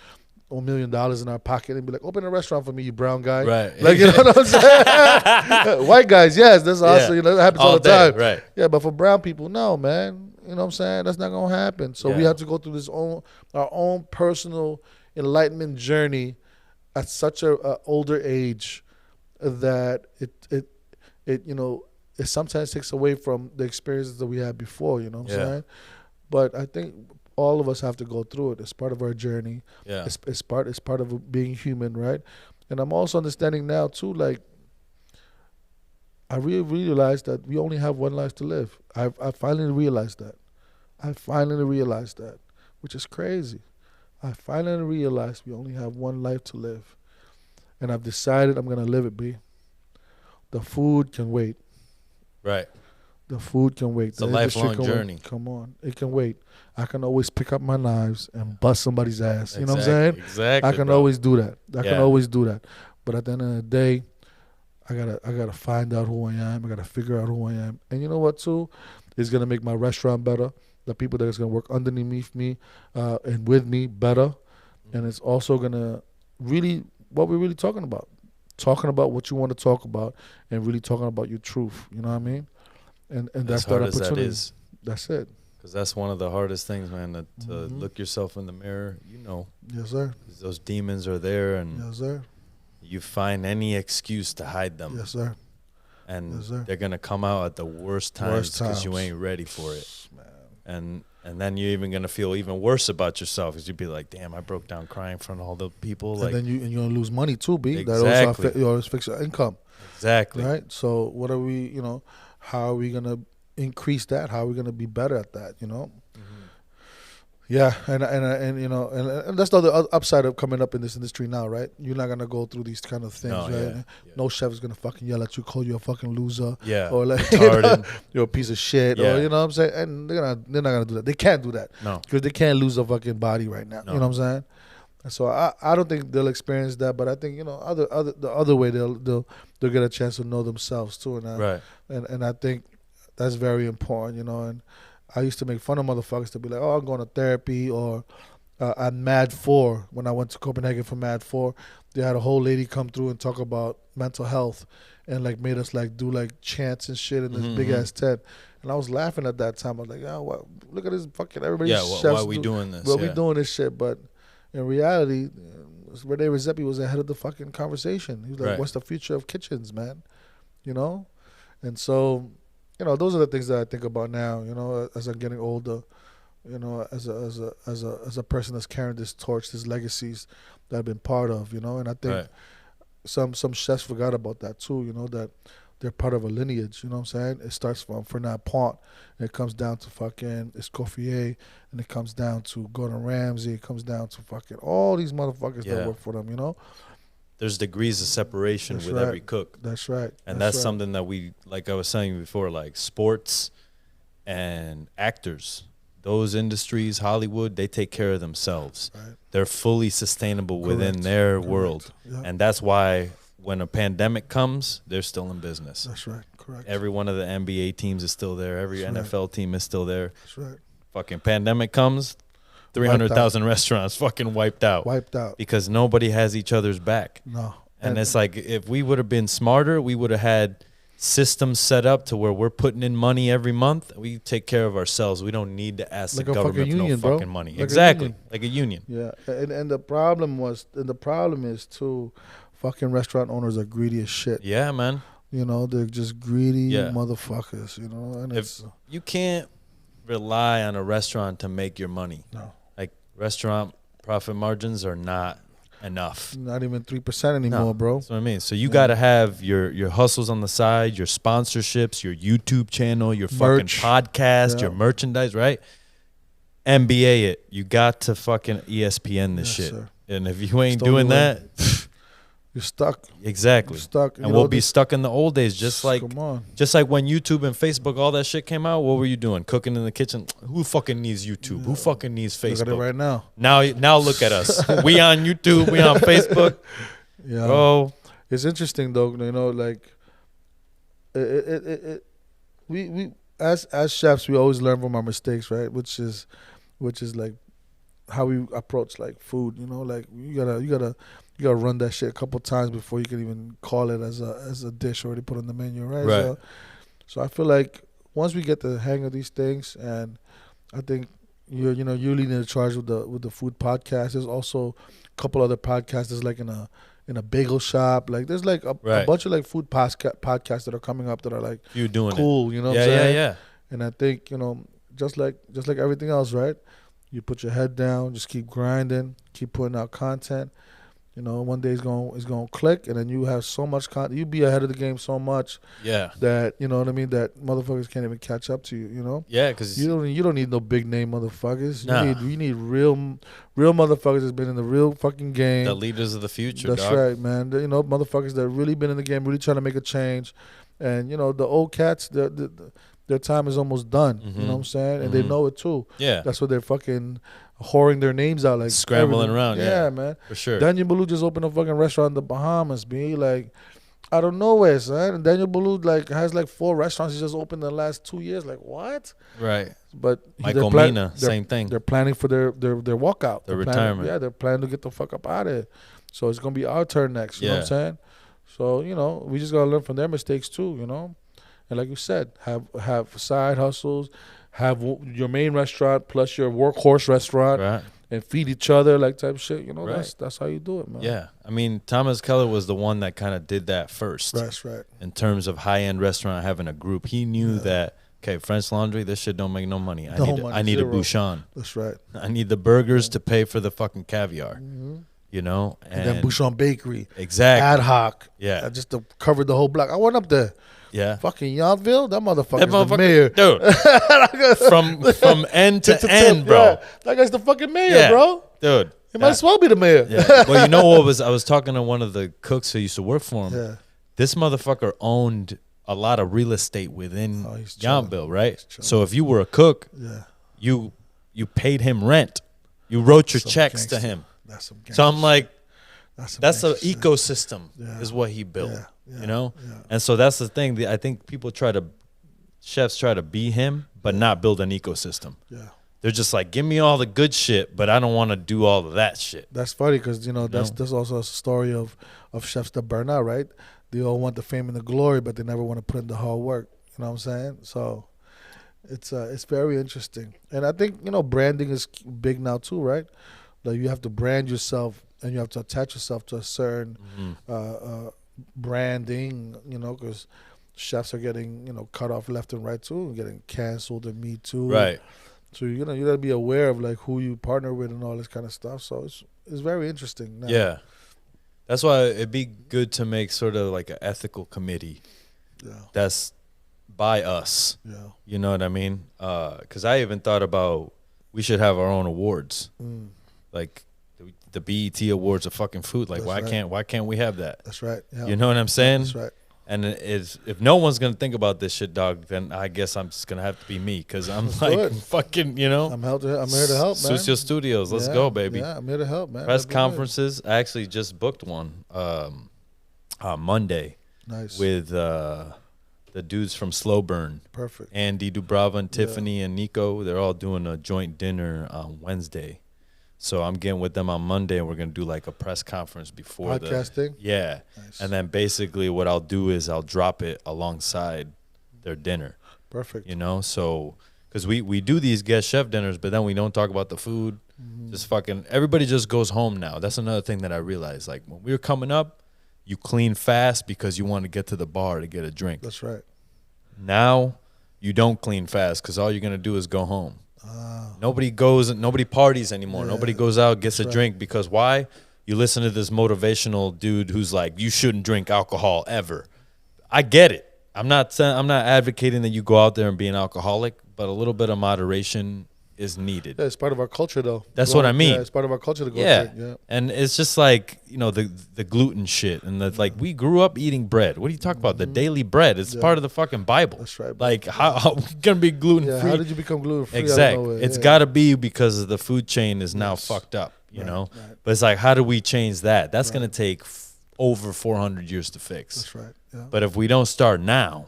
$1 million in our pocket and be like, open a restaurant for me, you brown guy. Right. Like, you know what I'm saying? White guys, yes, that's awesome. You know, that happens all the time. Right. Yeah, but for brown people, no, man. You know what I'm saying? That's not gonna happen. So we have to go through our own personal enlightenment journey at such a older age that it you know, it sometimes takes away from the experiences that we had before, you know what I'm saying? But I think all of us have to go through it. It's part of our journey. Yeah. It's part of being human, right? And I'm also understanding now too, like, I really realized that we only have one life to live. I finally realized that. Which is crazy. I finally realized we only have one life to live. And I've decided I'm going to live it, B. The food can wait. Right. The food can wait. It's a lifelong journey. Come on. It can wait. I can always pick up my knives and bust somebody's ass. You know what I'm saying? Exactly. I can always do that. But at the end of the day, I gotta find out who I am. I gotta figure out who I am. And you know what too? It's gonna make my restaurant better. The people that is gonna work underneath me and with me better. And it's also gonna really what we're really talking about. Talking about what you want to talk about and really talking about your truth. You know what I mean? And that's that opportunity. That is. That's it. Because that's one of the hardest things, man, to look yourself in the mirror, you know. Yes, sir. Those demons are there, and yes, sir. You find any excuse to hide them. Yes, sir. And yes, sir. They're going to come out at the worst times because you ain't ready for it. Man. And then you're even going to feel even worse about yourself because you'd be like, damn, I broke down crying in front of all the people. And like, then you're going to lose money too, B. Exactly. That also you always fix your income. Exactly. Right? So what are we, you know, how are we going to increase that? How are we going to be better at that, you know? Yeah, and you know, and that's the other upside of coming up in this industry now, right? You're not gonna go through these kind of things, right? Yeah. No chef is gonna fucking yell at you, call you a fucking loser, or like you're a piece of shit, or you know what I'm saying? And they're not gonna do that. They can't do that, because they can't lose a fucking body right now. You know what I'm saying? And so I don't think they'll experience that, but I think, you know, the other way they'll get a chance to know themselves too, and I think that's very important, you know. And I used to make fun of motherfuckers to be like, oh, I'm going to therapy, or at Mad 4, when I went to Copenhagen for Mad 4, they had a whole lady come through and talk about mental health and like made us like do like chants and shit in this big ass tent. And I was laughing at that time. I was like, oh, look at this fucking everybody. Yeah, why are we doing this? Well, we doing this shit. But in reality, Rene Redzepi was ahead of the fucking conversation. He was like, what's the future of kitchens, man? You know? And so, you know, those are the things that I think about now, you know, as I'm getting older, you know, as a person that's carrying this torch, these legacies that I've been part of, you know. And I think some chefs forgot about that too, you know, that they're part of a lineage, you know what I'm saying? It starts from Fernand Pont, and it comes down to fucking Escoffier, and it comes down to Gordon Ramsay, it comes down to fucking all these motherfuckers that work for them, you know? There's degrees of separation with every cook. That's right. And that's something that we, like I was saying before, like sports and actors, those industries, Hollywood, they take care of themselves. Right. They're fully sustainable within their world. Yep. And that's why when a pandemic comes, they're still in business. That's right. Correct. Every one of the NBA teams is still there. Every NFL team is still there. That's right. Fucking pandemic comes, 300,000 restaurants fucking wiped out. Because nobody has each other's back. No. And it's like, if we would have been smarter, we would have had systems set up to where we're putting in money every month. We take care of ourselves. We don't need to ask the government for no fucking money. Exactly. Like a union. Yeah. And the problem is too, fucking restaurant owners are greedy as shit. Yeah, man. You know, they're just greedy motherfuckers, you know. And if you can't rely on a restaurant to make your money. No. Like, restaurant profit margins are not enough. Not even 3% anymore, bro. That's what I mean. So you got to have your hustles on the side, your sponsorships, your YouTube channel, your fucking podcast, your merchandise, right? MBA it. You got to fucking ESPN this shit. Sir. And if you ain't doing that, you're stuck. Exactly. You're stuck. And we'll be stuck in the old days, just like when YouTube and Facebook, all that shit came out. What were you doing? Cooking in the kitchen? Who fucking needs YouTube? Who fucking needs Facebook? Look at it right now. Now look at us. We on YouTube. We on Facebook. Yeah. Bro. It's interesting though. You know, like we as chefs, we always learn from our mistakes, right? Which is like how we approach like food. You know, like you gotta run that shit a couple times before you can even call it as a dish already put on the menu, right? Right. So I feel like once we get the hang of these things, and I think you're leading the charge with the food podcast. There's also a couple other podcasts. There's like in a bagel shop. Like there's like a bunch of like food podcasts that are coming up that are like You doing cool. it. You know Yeah, what I'm saying? yeah. And I think just like everything else, right? You put your head down, just keep grinding, keep putting out content. One day it's going to click, and then you have so much content. You be ahead of the game so much Yeah. that you know what I mean. That motherfuckers can't even catch up to you. Yeah, because You don't need no big name motherfuckers. Nah. You need real motherfuckers that's been in the real fucking game. the leaders of the future, That's dog. right, man. Motherfuckers that really been in the game, really trying to make a change. And the old cats, their time is almost done. You know what I'm saying? And they know it too. Yeah. That's why they're fucking whoring their names out, like Scrambling everything. around, yeah. Man. For sure. Daniel Boulou just opened a fucking restaurant in the Bahamas, be like out of nowhere, son. And Daniel Boulou has 4 restaurants he just opened in the last 2 years. Like what? Right. But Michael Mina, same thing. They're planning for their walkout. Their They're retirement. Planning, they're planning to get the fuck up out of it. So it's gonna be our turn next. You know what I'm saying? So we just gotta learn from their mistakes too. And like you said, have side hustles, have your main restaurant plus your workhorse restaurant, Right. and feed each other like type of shit. Right. That's how you do it, man. Yeah. I mean, Thomas Keller was the one that kind of did that first. That's right. In terms of high-end restaurant having a group. He knew that, okay, French Laundry, this shit don't make no money. I need a Bouchon. That's right. I need the burgers to pay for the fucking caviar. And And then Bouchon Bakery. Exactly. Ad hoc. Yeah. Just to cover the whole block. I went up there. Yeah. Fucking Yountville, that motherfucker's the mayor. Dude. from end to end, bro. Yeah. That guy's the fucking mayor, bro. Dude. He might as well be the mayor. Yeah. Well, I was talking to one of the cooks who used to work for him. Yeah. This motherfucker owned a lot of real estate within Yountville, right? So if you were a cook, you paid him rent. You wrote your checks to him. That's some So I'm like, that's an gangster ecosystem is what he built, And so that's the thing. I think chefs try to be him, but not build an ecosystem. Yeah. They're just like, give me all the good shit, but I don't want to do all of that shit. That's funny because, that's also a story of chefs that burn out, right? They all want the fame and the glory, but they never want to put in the hard work. You know what I'm saying? So it's very interesting. And I think, branding is big now too, right? Like you have to brand yourself and you have to attach yourself to a certain branding, because chefs are getting, cut off left and right too, and getting canceled and Me Too. Right. So you gotta be aware of like who you partner with and all this kind of stuff. So it's very interesting now. Yeah. That's why it'd be good to make sort of like an ethical committee that's by us. Yeah. You know what I mean? Because I even thought about we should have our own awards. Like the BET Awards of fucking food. Like why can't we have that? That's right. Yeah. You know what I'm saying? That's right. And if no one's gonna think about this shit, dog, then I guess I'm just gonna have to be me because I'm fucking, I'm here to help, man. Sucio Studios, let's go, baby. Yeah, I'm here to help, man. Press conferences. I actually just booked one Monday. Nice. With the dudes from Slow Burn. Perfect. Andy Dubrava and Tiffany and Nico. They're all doing a joint dinner on Wednesday. So I'm getting with them on Monday, and we're going to do like a press conference before podcasting? Yeah. Nice. And then basically what I'll do is I'll drop it alongside their dinner. Perfect. So because we do these guest chef dinners, but then we don't talk about the food. Just fucking everybody just goes home now. That's another thing that I realized. Like when we were coming up, you clean fast because you want to get to the bar to get a drink. That's right. Now you don't clean fast because all you're going to do is go home. Nobody parties anymore. Yeah. Nobody goes out, gets a drink because why? You listen to this motivational dude who's like, you shouldn't drink alcohol ever. I get it. I'm not advocating that you go out there and be an alcoholic, but a little bit of moderation is needed. Yeah, it's part of our culture, though. That's what I mean. Yeah, it's part of our culture to go drink. Yeah. And it's just like, the gluten shit. And like, we grew up eating bread. What are you talking about? The daily bread. It's part of the fucking Bible. That's right. Bro. Like, how we going to be gluten-free? How did you become gluten-free? Exactly. It's got to be because the food chain is now fucked up, you know? Right. But it's like, how do we change that? That's going to take over 400 years to fix. That's right. Yeah. But if we don't start now,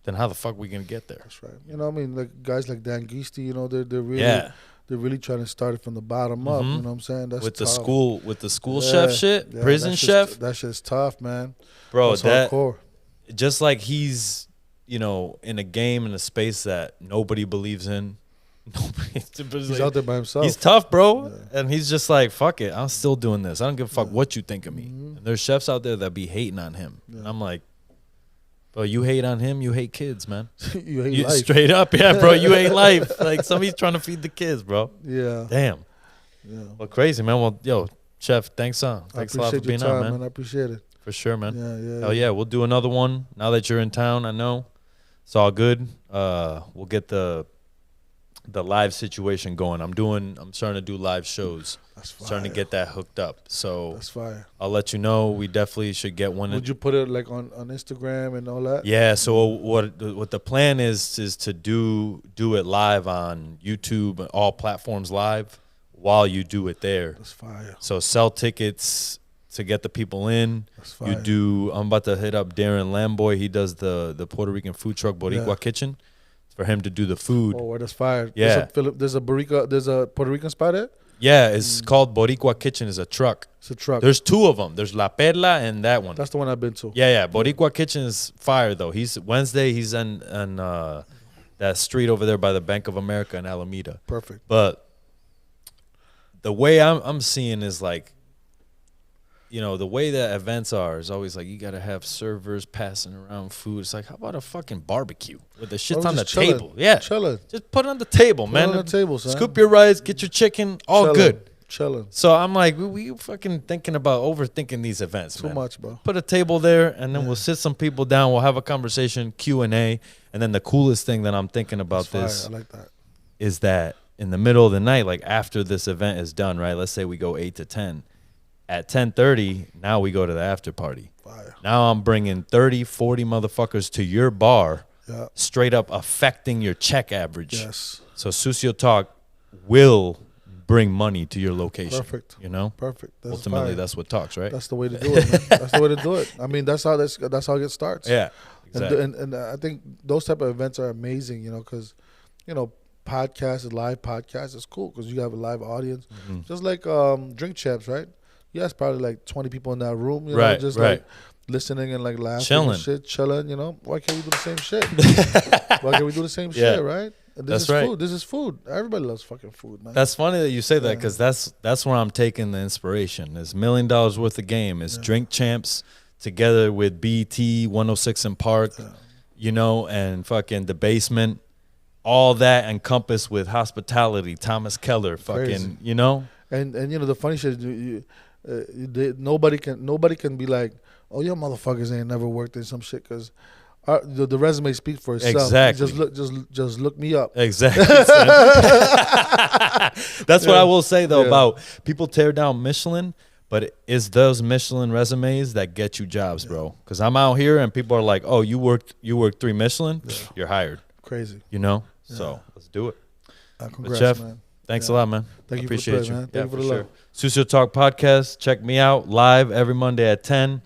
then how the fuck we gonna get there? That's right. You know, I mean, like guys like Dan Geesty, you know, they're really Yeah. they're really trying to start it from the bottom up. Mhm. You know what I'm saying? That's With tough. the school chef shit, prison that chef, that shit's tough, man. bro. That's That hardcore. just like he's, you know, in a game in a space that nobody believes in. He's out there by himself. He's tough, bro, Yeah. and he's just like, fuck it, I'm still doing this. I don't give a fuck what you think of me. Mhm. And there's chefs out there that be hating on him, Yeah. and I'm like, bro, you hate on him, you hate kids, man. You hate You life. straight up, yeah, bro. You hate life. Like somebody's trying to feed the kids, bro. Yeah. Damn. Yeah. Well, crazy, man. Well, yo, chef, thanks I thanks a lot for appreciate your being time, on, man. I appreciate it. For sure, man. Yeah. Hell yeah, we'll do another one now that you're in town. I know it's all good. We'll get the live situation going. I'm starting to do live shows. That's fire. Starting to get that hooked up. So That's fire. I'll let you know. We definitely should get one. Would you put it like on Instagram and all that? Yeah. So what the plan is to do it live on YouTube, all platforms live, while you do it there. That's fire. So sell tickets to get the people in. That's You fire. do. I'm about to hit up Darren Lamboy. He does the Puerto Rican food truck Boricua Yeah. Kitchen. For him to do the food. Oh, that's fire. Yeah. There's a Puerto Rican spot there? Yeah, it's called Boricua Kitchen. It's a truck. It's a truck. There's two of them. There's La Perla and that one. That's the one I've been to. Yeah. Boricua Kitchen is fire though. He's Wednesday. He's on that street over there by the Bank of America in Alameda. Perfect. But the way I'm seeing is like, you know, the way that events are is always like you got to have servers passing around food. It's like, how about a fucking barbecue with the shit's on the chilling. table? Yeah. Chilling. Just put it on the table, Put it man. on the table, son. Scoop your rice, get your chicken, all Chilling. good. Chilling. So I'm like, we fucking thinking about overthinking these events, Too man. much, bro. Put a table there, and then we'll sit some people down. We'll have a conversation, Q&A. And then the coolest thing that I'm thinking about That's this fire. I like that. is that in the middle of the night, like after this event is done, right? Let's say we go 8 to 10. At 10:30, now we go to the after party. Fire. Now I'm bringing 30, 40 motherfuckers to your bar, Yeah. straight up affecting your check average. Yes. So Sucio Talk will bring money to your location. Perfect. You know? Perfect. That's Ultimately, fire. that's what talks, right? That's the way to do it, man. That's the way to do it. I mean, that's how it starts. Yeah, exactly. And I think those type of events are amazing, you know, because, you know, live podcasts is cool because you have a live audience. Mm-hmm. Just like Drink Champs, right? You has probably like 20 people in that room, you know, Right, just right. like listening and like laughing Chilling. and shit, chilling, you know. Why can't we do the same shit? Why can't we do the same Yeah. shit, right? And That's is right. food. This is food. Everybody loves fucking food, man. That's funny that you say that because that's where I'm taking the inspiration. It's $1 million worth of game. It's Drink Champs together with BT 106 in Park, you know, and fucking The Basement. All that encompassed with hospitality. Thomas Keller, fucking, Crazy. you know. And you know the funny shit, nobody can be like, oh, your motherfuckers ain't never worked in some shit because the resume speaks for itself. Exactly. Just look me up. Exactly. That's what I will say though about people tear down Michelin, but it's those Michelin resumes that get you jobs, bro. Because I'm out here and people are like, "Oh, you worked 3 Michelin, you're hired." Crazy. You know. So let's do it. Congrats, But Chef, man. thanks a lot, man. Thank you for the Appreciate play, you. man. Thank you for the love. Sucio Talk podcast. Check me out live every Monday at 10.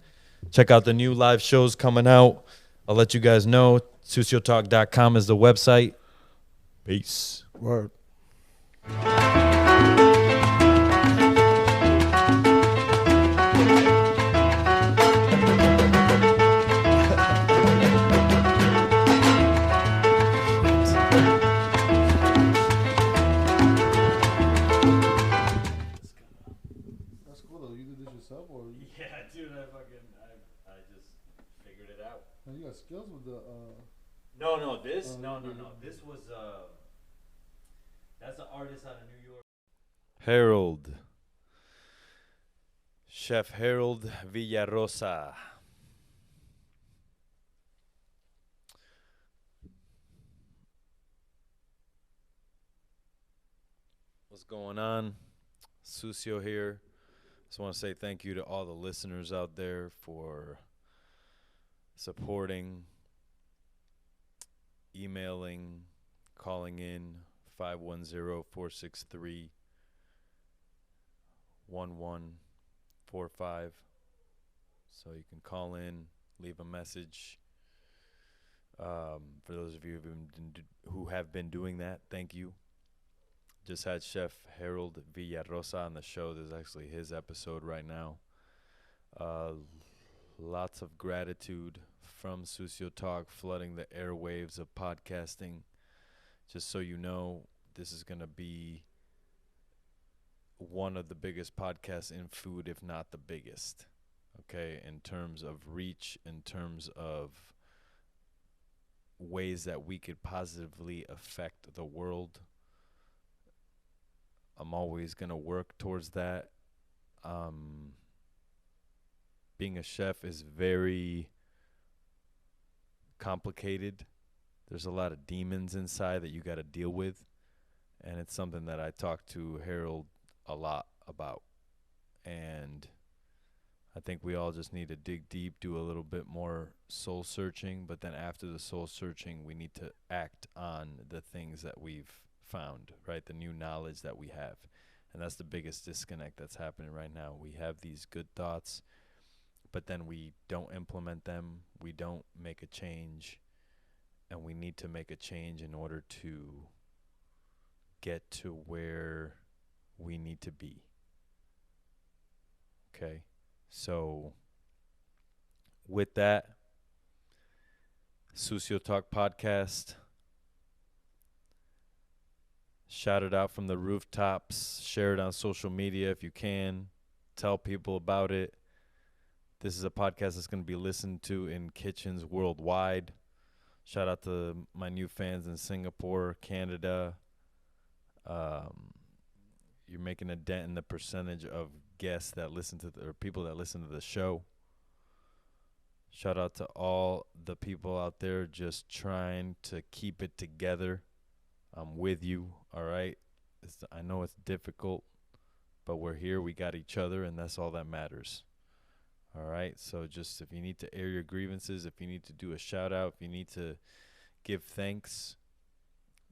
Check out the new live shows coming out. I'll let you guys know. SucioTalk.com is the website. Peace. Word. That's cool though. You did this yourself, or Yeah, dude, I just figured it out. you got skills with the. No, this This was that's an artist out of New York. Harold. Chef Harold Villarosa. What's going on? Sucio here. Just want to say thank you to all the listeners out there for supporting, emailing, calling in 510-463-1145. So you can call in, leave a message. For those of you who have been doing that, thank you. Just had Chef Harold Villarosa on the show. There's actually his episode right now. Lots of gratitude from Sucio Talk flooding the airwaves of podcasting. Just so you know, this is going to be one of the biggest podcasts in food, if not the biggest. Okay, in terms of reach, in terms of ways that we could positively affect the world. I'm always going to work towards that. Being a chef is very complicated. There's a lot of demons inside that you got to deal with. And it's something that I talk to Harold a lot about. And I think we all just need to dig deep, do a little bit more soul searching. But then after the soul searching, we need to act on the things that we've found, right? The new knowledge that we have. And that's the biggest disconnect that's happening right now. We have these good thoughts, but then we don't implement them. We don't make a change. And we need to make a change in order to get to where we need to be. Okay? So, with that, Sucio Talk Podcast. Shout it out from the rooftops. Share it on social media if you can. Tell people about it. This is a podcast that's going to be listened to in kitchens worldwide. Shout out to my new fans in Singapore, Canada. You're making a dent in the percentage of guests that listen to or people that listen to the show. Shout out to all the people out there just trying to keep it together. I'm with you, all right? I know it's difficult, but we're here. We got each other, and that's all that matters. All right? So just if you need to air your grievances, if you need to do a shout-out, if you need to give thanks,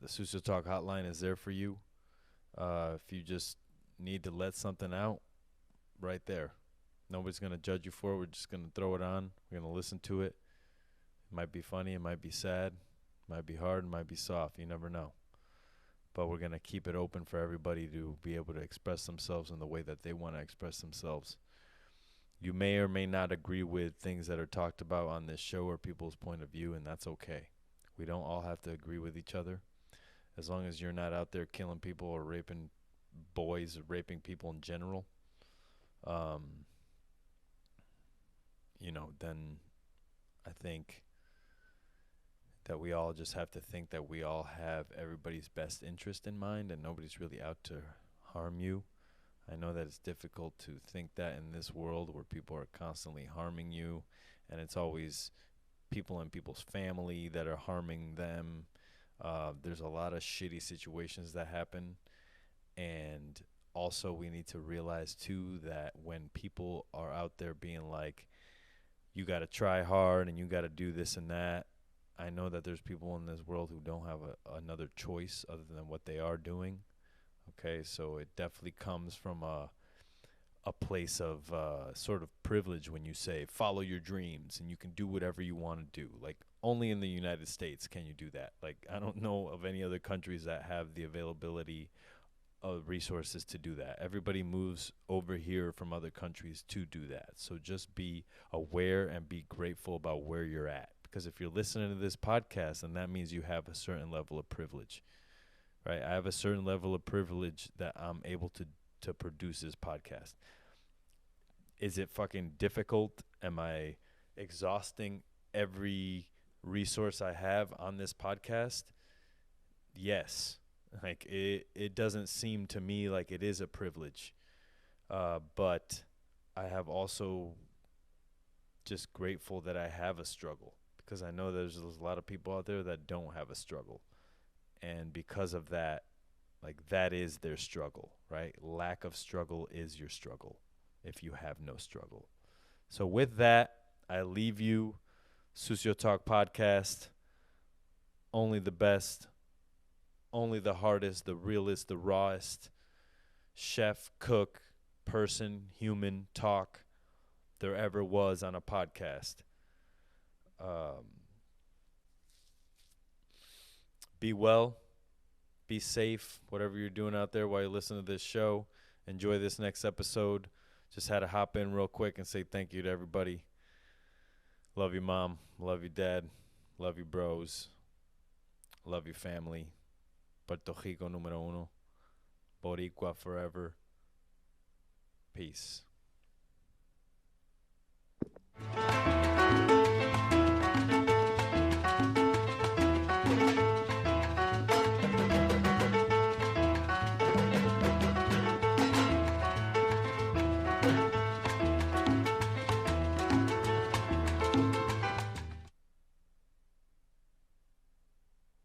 the Sucio Talk hotline is there for you. If you just need to let something out, right there. Nobody's going to judge you for it. We're just going to throw it on. We're going to listen to it. It might be funny. It might be sad. It might be hard. It might be soft. You never know. But we're going to keep it open for everybody to be able to express themselves in the way that they want to express themselves. You may or may not agree with things that are talked about on this show or people's point of view, and that's okay. We don't all have to agree with each other. As long as you're not out there killing people or raping boys or raping people in general, then I think that we all just have to think that we all have everybody's best interest in mind and nobody's really out to harm you. I know that it's difficult to think that in this world where people are constantly harming you, and it's always people in people's family that are harming them. There's a lot of shitty situations that happen, and also we need to realize too that when people are out there being like, you got to try hard and you got to do this and that, I know that there's people in this world who don't have another choice other than what they are doing. Okay, so it definitely comes from a place of sort of privilege when you say follow your dreams and you can do whatever you want to do. Like, only in the United States can you do that. Like, I don't know of any other countries that have the availability of resources to do that. Everybody moves over here from other countries to do that. So just be aware and be grateful about where you're at. Because if you're listening to this podcast, then that means you have a certain level of privilege, right? I have a certain level of privilege that I'm able to produce this podcast. Is it fucking difficult? Am I exhausting every resource I have on this podcast? Yes. Like, it doesn't seem to me like it is a privilege. But I have also just grateful that I have a struggle, because I know there's a lot of people out there that don't have a struggle. And because of that, like, that is their struggle, right? Lack of struggle is your struggle if you have no struggle. So with that, I leave you. Sucio Talk Podcast. Only the best. Only the hardest, the realest, the rawest chef, cook, person, human talk there ever was on a podcast. Be well. Be safe, whatever you're doing out there while you listen to this show. Enjoy this next episode. Just had to hop in real quick and say thank you to everybody. Love you, Mom. Love you, Dad. Love you, bros. Love your family. Puerto Rico numero uno. Boricua forever. Peace.